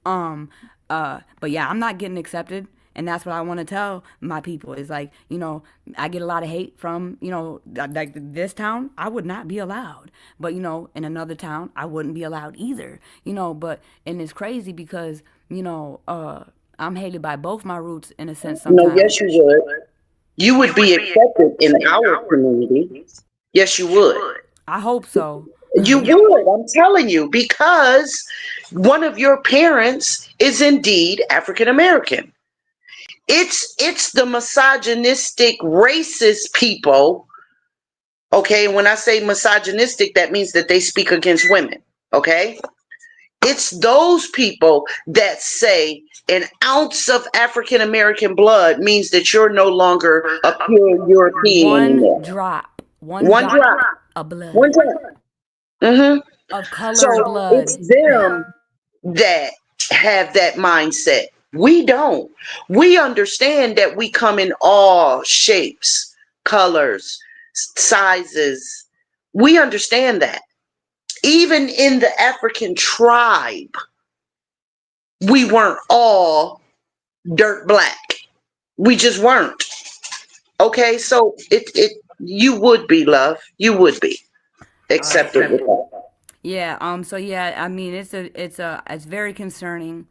But yeah, I'm not getting accepted, and that's what I want to tell my people. Is like, I get a lot of hate from, like this town, I would not be allowed. But in another town, I wouldn't be allowed either. And it's crazy because I'm hated by both my roots in a sense. Sometimes. No, yes, you would. You would be accepted in our community. Yes, you would. I hope so. You would, I'm telling you, because one of your parents is indeed African American. It's the misogynistic, racist people. Okay, when I say misogynistic, that means that they speak against women. Okay, it's those people that say an ounce of African American blood means that you're no longer a pure European anymore. One drop of blood. One drop. Mm-hmm. Of color blood. It's them that have that mindset. We don't. We understand that we come in all shapes, colors, sizes. We understand that. Even in the African tribe, we weren't all dirt black. We just weren't. Okay, so you would be, love. You would be accepted with that. Yeah. So yeah. I mean, it's very concerning.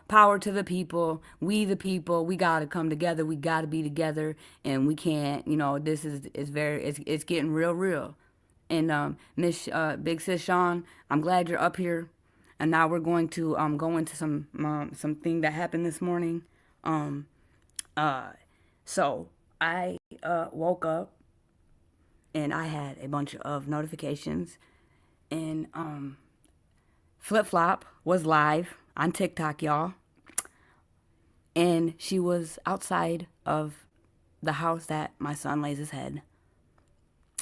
Power to the people. We the people. We gotta come together. We gotta be together, and we can't. This is it's getting real. And Miss Big Sis Sean, I'm glad you're up here. And now we're going to go into something that happened this morning. So I woke up and I had a bunch of notifications, and Flip Flop was live on TikTok, y'all. And she was outside of the house that my son lays his head.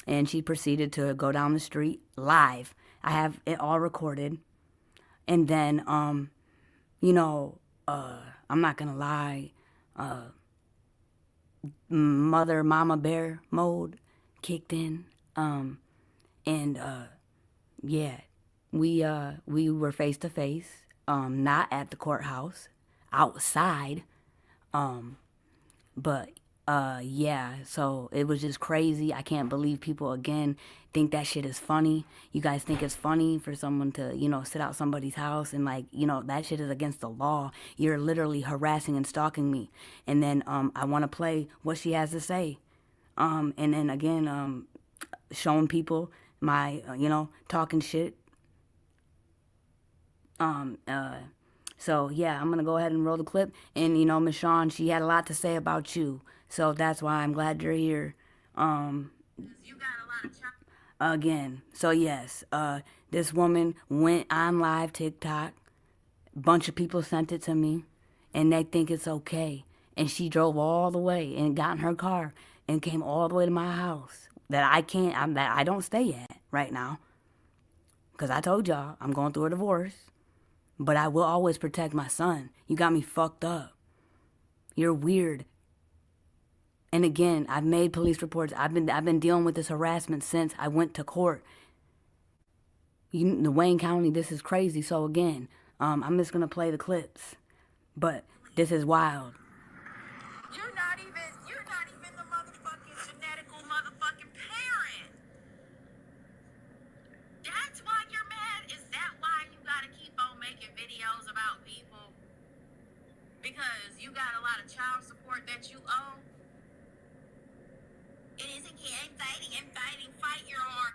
And she proceeded to go down the street live. I have it all recorded. And then, I'm not gonna lie, mama bear mode kicked in. Yeah, we were face to face, not at the courthouse, outside. Yeah, so it was just crazy. I can't believe people, again, think that shit is funny. You guys think it's funny for someone to, sit out somebody's house and, that shit is against the law. You're literally harassing and stalking me. And then I want to play what she has to say. And then, again, showing people my, talking shit. So, yeah, I'm going to go ahead and roll the clip. And, Miss Shawn, she had a lot to say about you. So that's why I'm glad you're here. Again. So yes, this woman went on live TikTok. Bunch of people sent it to me, and they think it's okay. And she drove all the way and got in her car and came all the way to my house that I don't stay at right now. Cause I told y'all I'm going through a divorce, but I will always protect my son. You got me fucked up. You're weird. And again, I've made police reports. I've been dealing with this harassment since I went to court. The Wayne County, this is crazy. So again, I'm just gonna play the clips, but this is wild. You're not even the motherfucking genetical motherfucking parent. That's why you're mad? Is that why you gotta keep on making videos about people? Because you got a lot of child support that you owe? It isn't I'm fighting, fight your heart.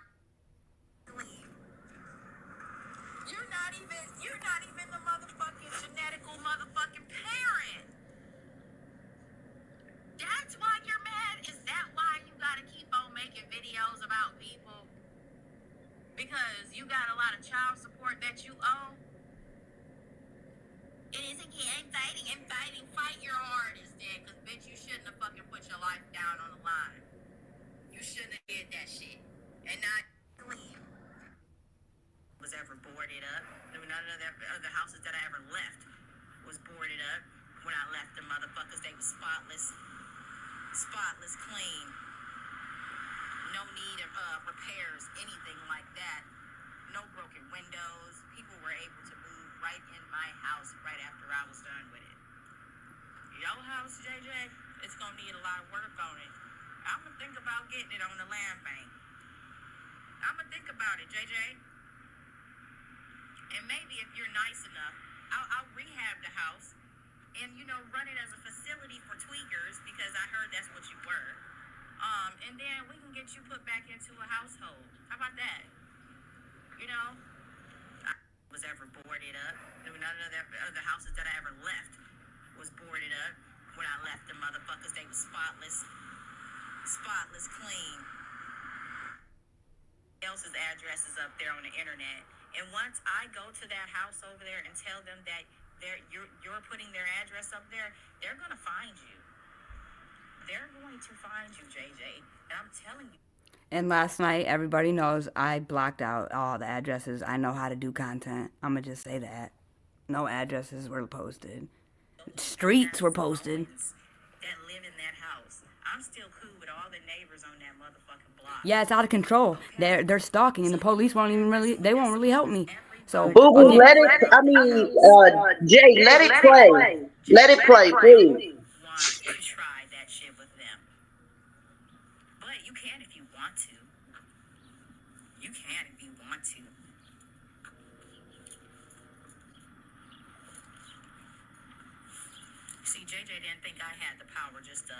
You're not even the motherfucking genetical motherfucking parent. That's why you're mad? Is that why you gotta keep on making videos about people? Because you got a lot of child support that you owe? It isn't I'm fighting, fight your heart instead, cause bitch, you shouldn't have fucking put your life down on the line. You shouldn't have did that shit. And not was ever boarded up. There were none of the houses that I ever left was boarded up. When I left the motherfuckers, they were spotless, clean. No need of repairs, anything like that. No broken windows. People were able to move right in my house right after I was done with it. Your house, JJ, it's gonna need a lot of work on it. I'm gonna think about getting it on the land bank. I'm gonna think about it, JJ. And maybe if you're nice enough, I'll rehab the house and, run it as a facility for tweakers, because I heard that's what you were. And then we can get you put back into a household. How about that? I was ever boarded up. There were none of the houses that I ever left was boarded up. When I left the motherfuckers, they were spotless, clean. Else's address is up there on the internet. And once I go to that house over there and tell them that you're putting their address up there, they're going to find you. They're going to find you, JJ. And I'm telling you. And last night, everybody knows I blocked out all the addresses. I know how to do content. I'm going to just say that. No addresses were posted. Streets were posted. That live in that house. I'm still cool with all the neighbors on that motherfucking block. Yeah, it's out of control. They're stalking, and the police won't really help me. So Boo boo, let it. I mean, Jay, let it play. Let it play, please. You try that shit with them, but you can if you want to. You can if you want to. See, JJ didn't think I had the power just to,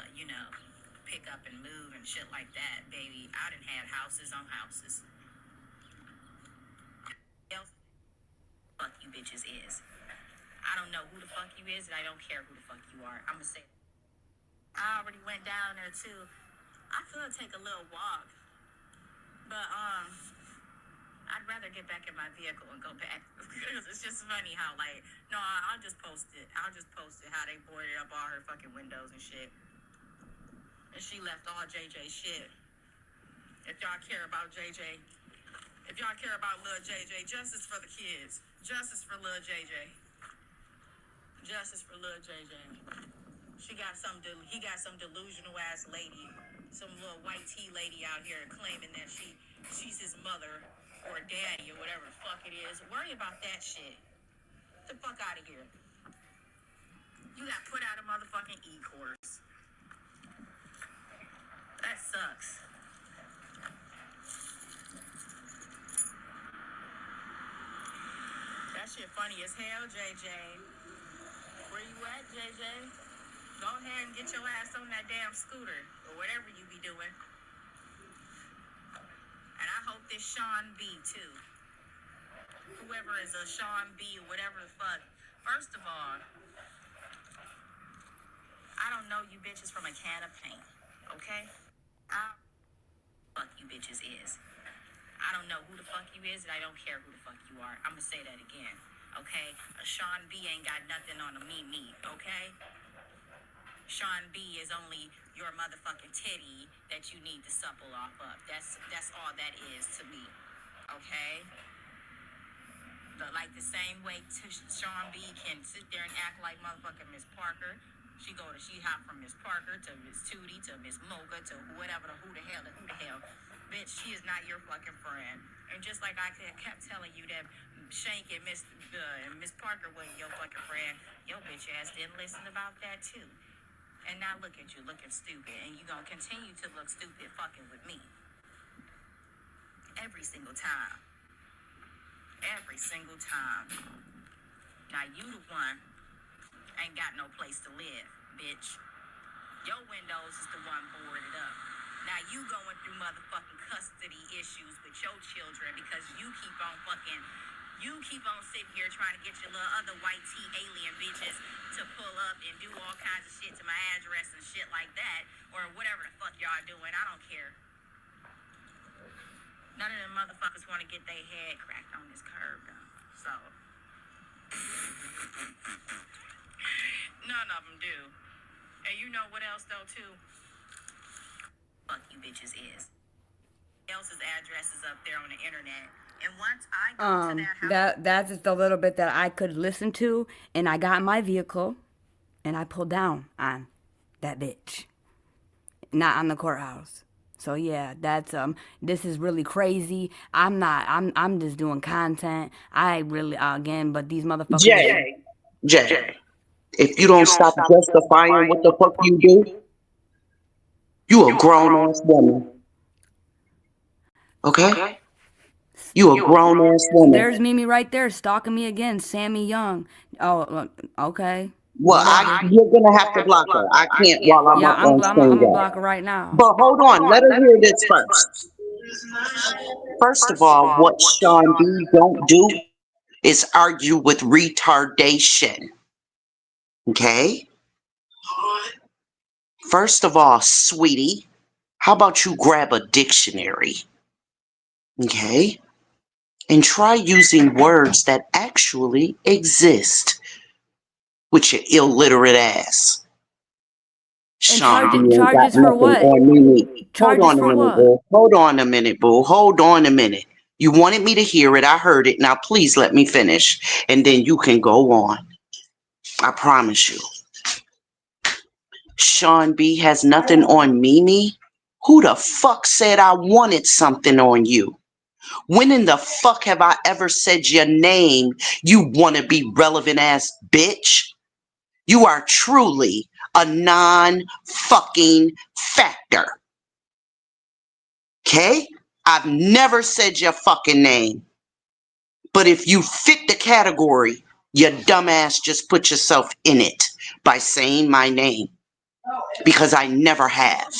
pick up and move and shit like that, baby. I done had houses on houses. Fuck you bitches is. I don't know who the fuck you is, and I don't care who the fuck you are. I'm gonna say, I already went down there too. I feel take a little walk, but I'd rather get back in my vehicle and go back, because it's just funny how I'll just post it. I'll just post it how they boarded up all her fucking windows and shit. And she left all JJ shit. If y'all care about JJ, if y'all care about Lil JJ, justice for the kids. Justice for Lil JJ. Justice for Lil JJ. He got some delusional ass lady, some little white tea lady out here claiming that she's his mother or daddy or whatever the fuck it is. Worry about that shit. Get the fuck out of here. You got put out of motherfucking E-course. That sucks. That shit funny as hell, JJ. Where you at, JJ? Go ahead and get your ass on that damn scooter or whatever you be doing. And I hope this Sean B too. Whoever is a Sean B or whatever the fuck. First of all, I don't know you bitches from a can of paint, okay? Fuck you bitches is. I don't know who the fuck you is, and I don't care who the fuck you are. I'm gonna say that again, okay? A Sean B ain't got nothing on a me, okay? Sean B is only your motherfucking titty that you need to supple off of. That's all that is to me, okay? But like the same way Sean B can sit there and act like motherfucking Miss Parker. She hop from Miss Parker to Miss Tootie to Miss Mocha to who the hell. Bitch, she is not your fucking friend. And just like I kept telling you that Shank and Miss Parker wasn't your fucking friend, your bitch ass didn't listen about that too. And now look at you looking stupid, and you gonna continue to look stupid fucking with me. Every single time. Every single time. Now you the one ain't got no place to live, bitch. Your windows is the one boarded up. Now you going through motherfucking custody issues with your children because you keep on sitting here trying to get your little other white tea alien bitches to pull up and do all kinds of shit to my address and shit like that, or whatever the fuck y'all doing. I don't care. None of them motherfuckers want to get their head cracked on this curb, though. So none of them do. And you know what else, though, too? Fuck you bitches is. Else's address is up there on the internet. And once I go to their house... That's just a little bit that I could listen to, and I got in my vehicle, and I pulled down on that bitch. Not on the courthouse. So yeah, that's this is really crazy. I'm just doing content. I really but these motherfuckers. Jay, if you don't stop justifying what the fuck you do, you a grown ass woman. Okay? You a grown ass woman. There's Mimi right there stalking me again, Sammy Young. Oh, okay. Well, you're gonna have to block her. I can't while I'm up on I'm gonna screen. block her right now. But hold on, let her hear this first. First of all, what Sean B don't do is argue with retardation. Okay? First of all, sweetie, how about you grab a dictionary? Okay? And try using words that actually exist with your illiterate ass. Sean, charges for what? Hold on a minute, boo. Hold on a minute, boo. Hold on a minute. You wanted me to hear it. I heard it. Now, please let me finish, and then you can go on. I promise you. Sean B has nothing on Mimi. Who the fuck said I wanted something on you? When in the fuck have I ever said your name, you wanna be relevant ass bitch? You are truly a non-fucking factor. Okay? I've never said your fucking name. But if you fit the category, your dumbass just put yourself in it by saying my name. Because I never have.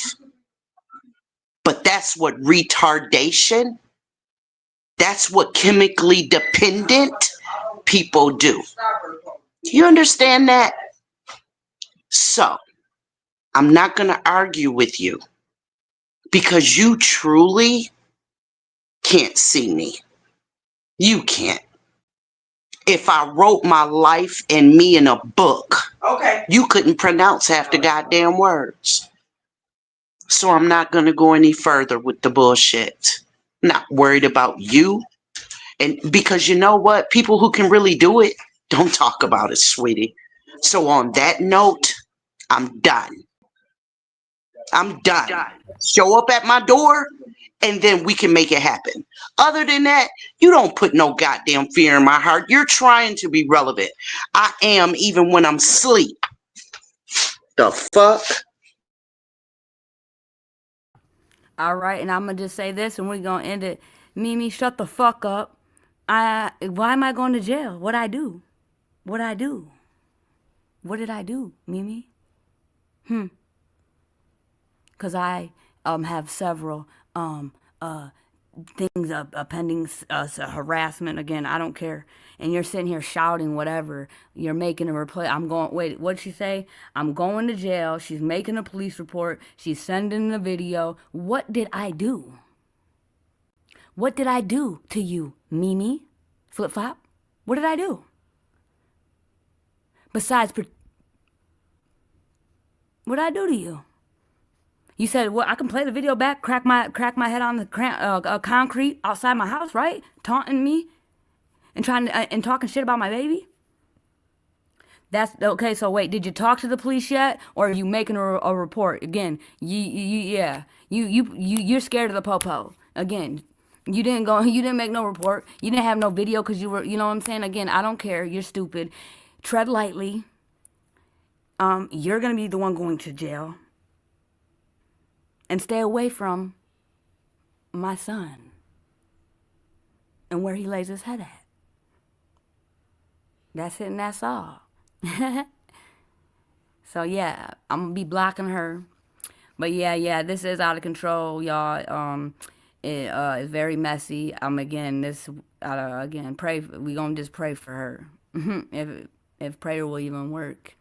But that's what retardation, that's what chemically dependent people do. You understand that? So, I'm not going to argue with you because you truly can't see me. You can't. If I wrote my life and me in a book, you couldn't pronounce half the goddamn words. So I'm not going to go any further with the bullshit. Not worried about you. And because you know what? People who can really do it, don't talk about it, sweetie. So on that note, I'm done. I'm done. Show up at my door and then we can make it happen. Other than that, you don't put no goddamn fear in my heart. You're trying to be relevant. I am even when I'm asleep. The fuck? All right, and I'm going to just say this and we're going to end it. Mimi, shut the fuck up. Why am I going to jail? What'd I do? What'd I do? What did I do, Mimi? Because I have several things pending harassment. Again, I don't care. And you're sitting here shouting whatever. You're making a reply. I'm going, wait, what'd she say? I'm going to jail. She's making a police report. She's sending a video. What did I do? What did I do to you, Mimi? Flip-flop? What did I do? Besides, what did I do to you? You said, well, I can play the video back, crack my head on the concrete outside my house, right? Taunting me and and talking shit about my baby. That's okay. So wait, did you talk to the police yet, or are you making a report again? You're scared of the popo. Again, you didn't make no report. You didn't have no video because you were, you know what I'm saying? Again, I don't care. You're stupid. Tread lightly. You're going to be the one going to jail. And stay away from my son and where he lays his head at. That's it and that's all. So yeah, I'm going to be blocking her. But yeah, this is out of control, y'all. It is very messy. Again, pray. We gonna just pray for her. if prayer will even work.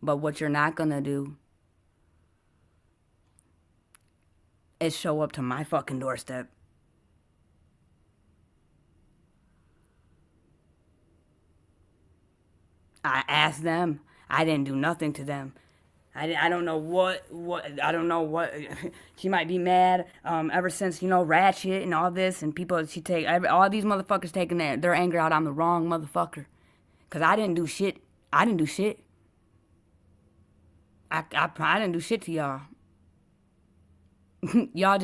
But what you're not gonna do is show up to my fucking doorstep. I asked them. I didn't do nothing to them. I don't know what I don't know what she might be mad ever since, you know, Ratchet and all this and people all these motherfuckers taking their anger out on the wrong motherfucker, cause I didn't do shit. I didn't do shit to y'all. y'all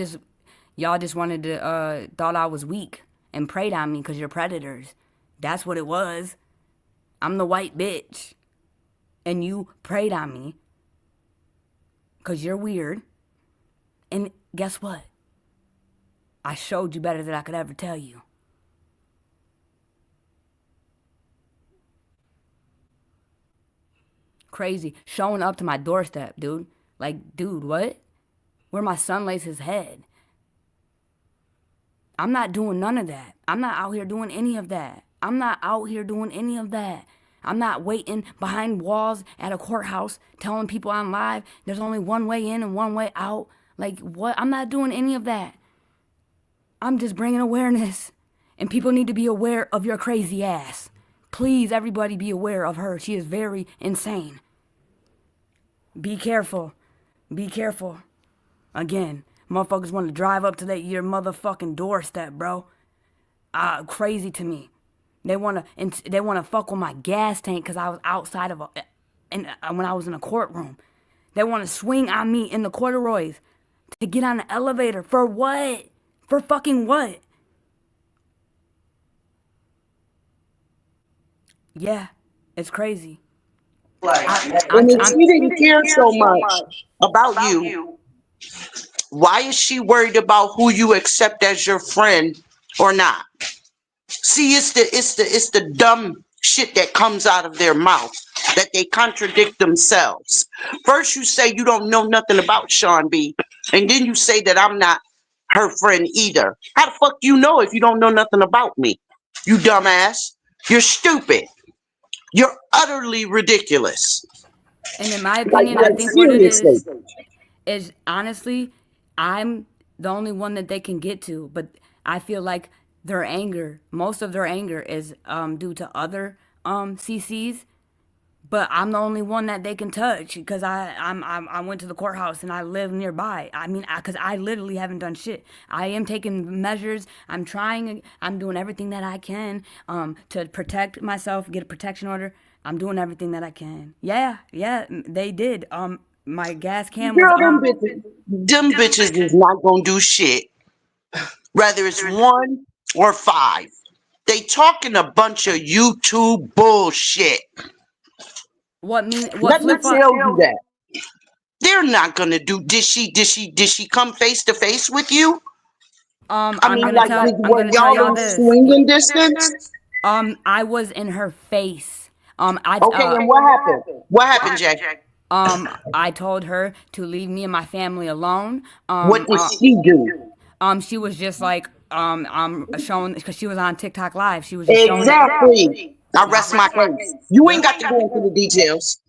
just wanted to thought I was weak and preyed on me cause you're predators. That's what it was. I'm the white bitch and you preyed on me because you're weird. And guess what? I showed you better than I could ever tell you. Crazy. Showing up to my doorstep, dude. Like, dude, what? Where my son lays his head. I'm not doing none of that. I'm not out here doing any of that. I'm not waiting behind walls at a courthouse telling people I'm live there's only one way in and one way out. Like, what? I'm not doing any of that. I'm just bringing awareness. And people need to be aware of your crazy ass. Please, everybody be aware of her. She is very insane. Be careful. Be careful. Again, motherfuckers want to drive up to your motherfucking doorstep, bro. Crazy to me. They wanna fuck with my gas tank because I was outside of when I was in a courtroom. They wanna swing on me in the corduroys to get on the elevator. For what? For fucking what? Yeah, it's crazy. And if she didn't care so much about you, why is she worried about who you accept as your friend or not? See, it's the dumb shit that comes out of their mouth, that they contradict themselves. First you say you don't know nothing about Sean B, and then you say that I'm not her friend either. How the fuck you know if you don't know nothing about me? You dumbass. You're stupid. You're utterly ridiculous. And in my opinion, I think what it is honestly, I'm the only one that they can get to. But I feel like their anger, most of their anger is due to other CCs. But I'm the only one that they can touch because I went to the courthouse and I live nearby. I mean, because I literally haven't done shit. I am taking measures. I'm doing everything that I can to protect myself, get a protection order. I'm doing everything that I can. Yeah, they did. My gas can was them bitches is not gonna do shit. Whether it's 1 or 5. They talking a bunch of YouTube bullshit. Let me tell you that. They're not gonna do. Did she come face to face with you? I mean, were y'all in swinging distance? I was in her face. Okay, and what happened? What happened, Jack? I told her to leave me and my family alone. What did she do? She was just like, I'm showing, because she was on TikTok Live. She was just exactly. I rest my case. You ain't got to go into the details.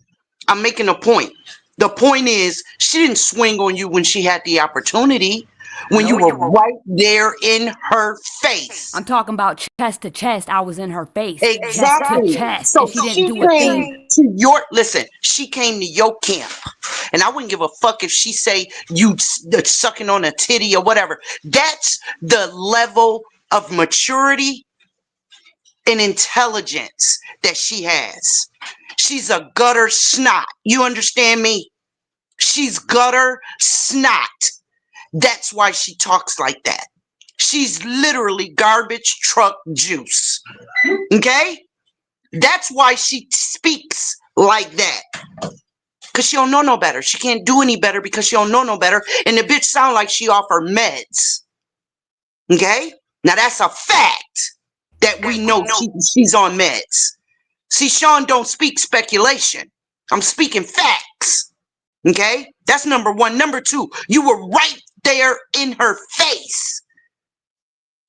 I'm making a point. The point is, she didn't swing on you when she had the opportunity. When you were right there in her face. I'm talking about chest to chest. I was in her face. Exactly. Chest to chest. So she didn't do a thing. She came to your camp. And I wouldn't give a fuck if she say you sucking on a titty or whatever. That's the level of maturity and intelligence that she has. She's a gutter snot. You understand me? She's gutter snot. That's why she talks like that. She's literally garbage truck juice. Okay? That's why she speaks like that. Because she don't know no better. She can't do any better because she don't know no better. And the bitch sound like she off her meds. Okay? Now that's a fact that we know she's on meds. See, Sean don't speak speculation. I'm speaking facts. Okay? That's number one. Number two, you were right there in her face.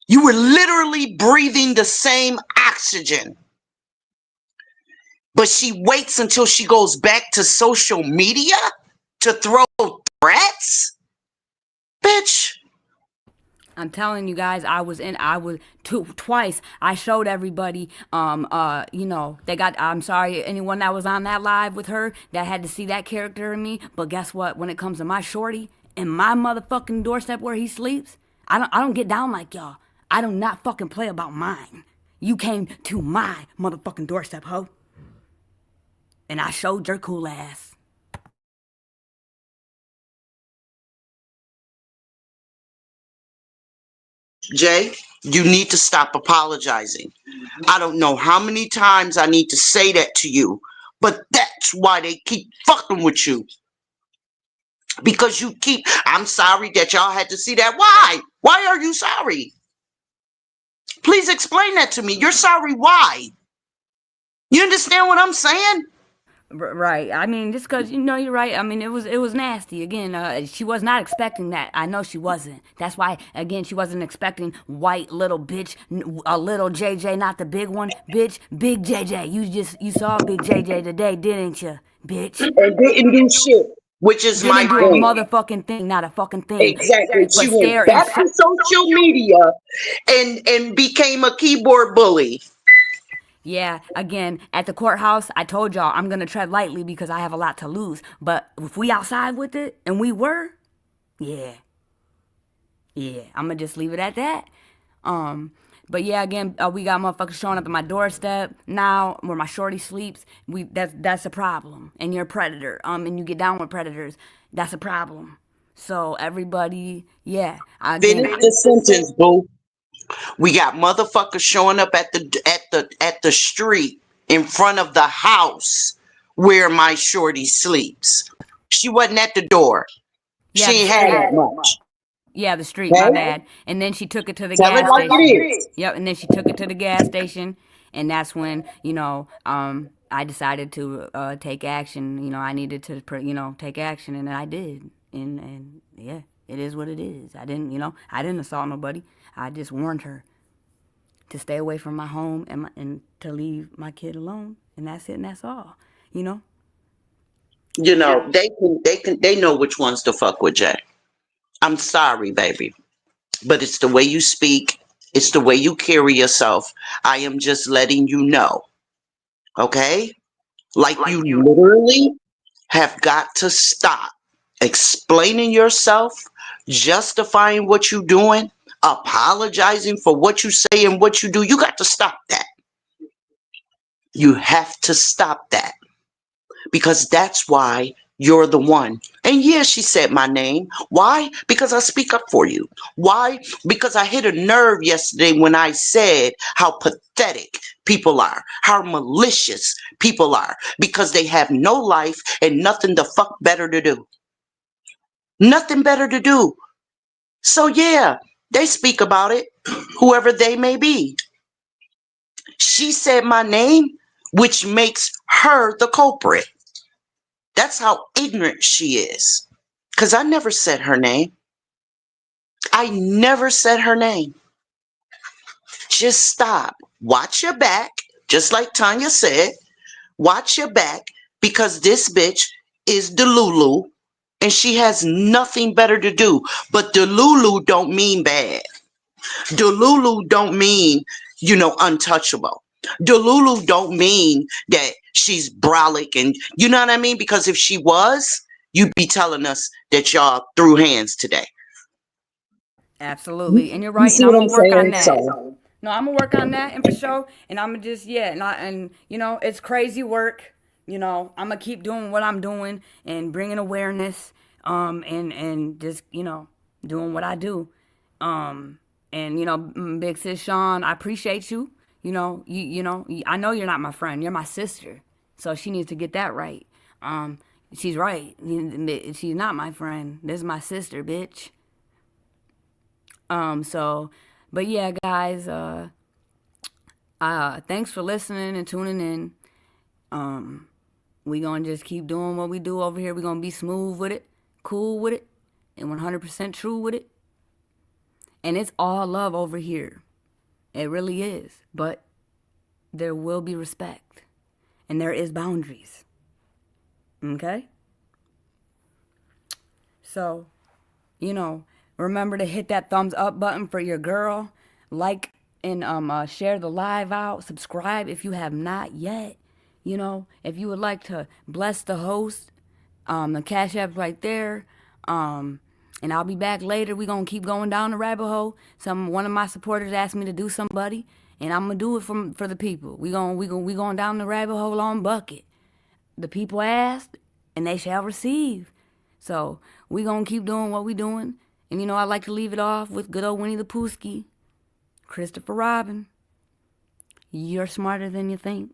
You were literally breathing the same oxygen. But she waits until she goes back to social media to throw threats? Bitch. I'm telling you guys, twice. I showed everybody, I'm sorry, anyone that was on that live with her that had to see that character in me. But guess what? When it comes to my shorty and my motherfucking doorstep where he sleeps, I don't get down like y'all. I do not fucking play about mine. You came to my motherfucking doorstep, ho. And I showed your cool ass. Jay, you need to stop apologizing. I don't know how many times I need to say that to you, but that's why they keep fucking with you. Because I'm sorry that y'all had to see that. Why? Why are you sorry? Please explain that to me. You're sorry. Why? You understand what I'm saying? Right. I mean, just because, you're right. I mean, it was nasty. Again, she was not expecting that. I know she wasn't. That's why, again, she wasn't expecting white little bitch, a little JJ, not the big one. Bitch, big JJ. You saw big JJ today, didn't you, bitch? And didn't do shit. Which is my do a motherfucking thing, not a fucking thing. Exactly. She went back to social media and became a keyboard bully. Yeah, again, at the courthouse, I told y'all I'm going to tread lightly because I have a lot to lose. But if we outside with it, and we were, yeah, I'm going to just leave it at that. But yeah, again, we got motherfuckers showing up at my doorstep now where my shorty sleeps. That's a problem. And you're a predator. And you get down with predators. That's a problem. So everybody, yeah. Finish the sentence, boo. We got motherfuckers showing up at the street in front of the house where my shorty sleeps. She wasn't at the door. Yeah, she ain't had that much. Yeah, the street, my bad. And then she took it to the gas station. Yep, and then she took it to the gas station, and that's when, I decided to take action. I needed to, take action, and I did. And yeah, it is what it is. I didn't assault nobody. I just warned her to stay away from my home and to leave my kid alone, and that's it, and that's all. They know which ones to fuck with, Jay. I'm sorry, baby, but it's the way you speak. It's the way you carry yourself. I am just letting you know, okay? Like you literally have got to stop explaining yourself, justifying what you're doing, apologizing for what you say and what you do. You got to stop that. You have to stop that, because that's why you're the one. And yeah, she said my name. Why? Because I speak up for you. Why? Because I hit a nerve yesterday when I said how pathetic people are, how malicious people are, because they have no life and nothing the fuck better to do. Nothing better to do. So yeah, they speak about it, whoever they may be. She said my name, which makes her the culprit. That's how ignorant she is. Because I never said her name. I never said her name. Just stop. Watch your back. Just like Tanya said, watch your back, because this bitch is Delulu and she has nothing better to do. But Delulu don't mean bad. Delulu don't mean, untouchable. Delulu don't mean that she's brolic, and you know what I mean? Because if she was, you'd be telling us that y'all threw hands today. Absolutely. And you're right. And I'm going to work on that. No, I'm going to work on that, and for sure. And I'm going to just, it's crazy work. I'm going to keep doing what I'm doing and bringing awareness, and just, doing what I do. And And, you know, Big Sis Sean, I appreciate you. You know, I know you're not my friend. You're my sister. So she needs to get that right. She's right. She's not my friend. This is my sister, bitch. But yeah, guys, thanks for listening and tuning in. We gonna just keep doing what we do over here. We gonna be smooth with it, cool with it, and 100% true with it. And it's all love over here. It really is. But there will be respect. And there is boundaries. Okay? So, you know, remember to hit that thumbs up button for your girl. Like and share the live out. Subscribe if you have not yet. You know, if you would like to bless the host, the Cash App's right there. And I'll be back later. We're going to keep going down the rabbit hole. One of my supporters asked me to do somebody, and I'm going to do it for the people. We going down the rabbit hole on bucket. The people asked, and they shall receive. So we going to keep doing what we doing. And, you know, I like to leave it off with good old Winnie the Poohski, Christopher Robin. You're smarter than you think.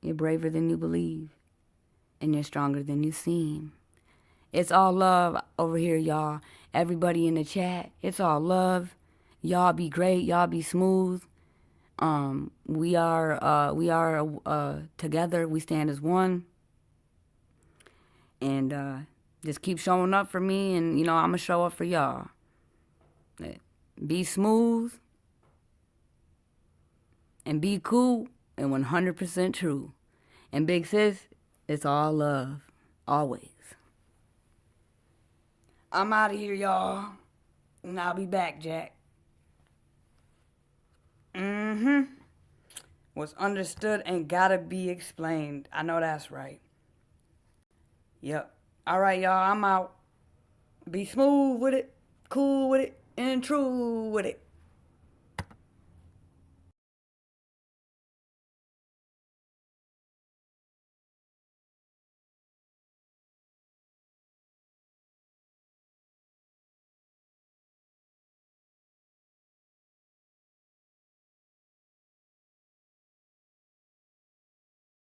You're braver than you believe. And you're stronger than you seem. It's all love over here, y'all. Everybody in the chat, it's all love. Y'all be great. Y'all be smooth. We are together. We stand as one. And just keep showing up for me, and you know I'm gonna show up for y'all. Be smooth and be cool and 100% true. And Big Sis, it's all love, always. I'm out of here, y'all. And I'll be back, Jack. What's understood ain't gotta be explained. I know that's right. Yep. All right, y'all. I'm out. Be smooth with it, cool with it, and true with it.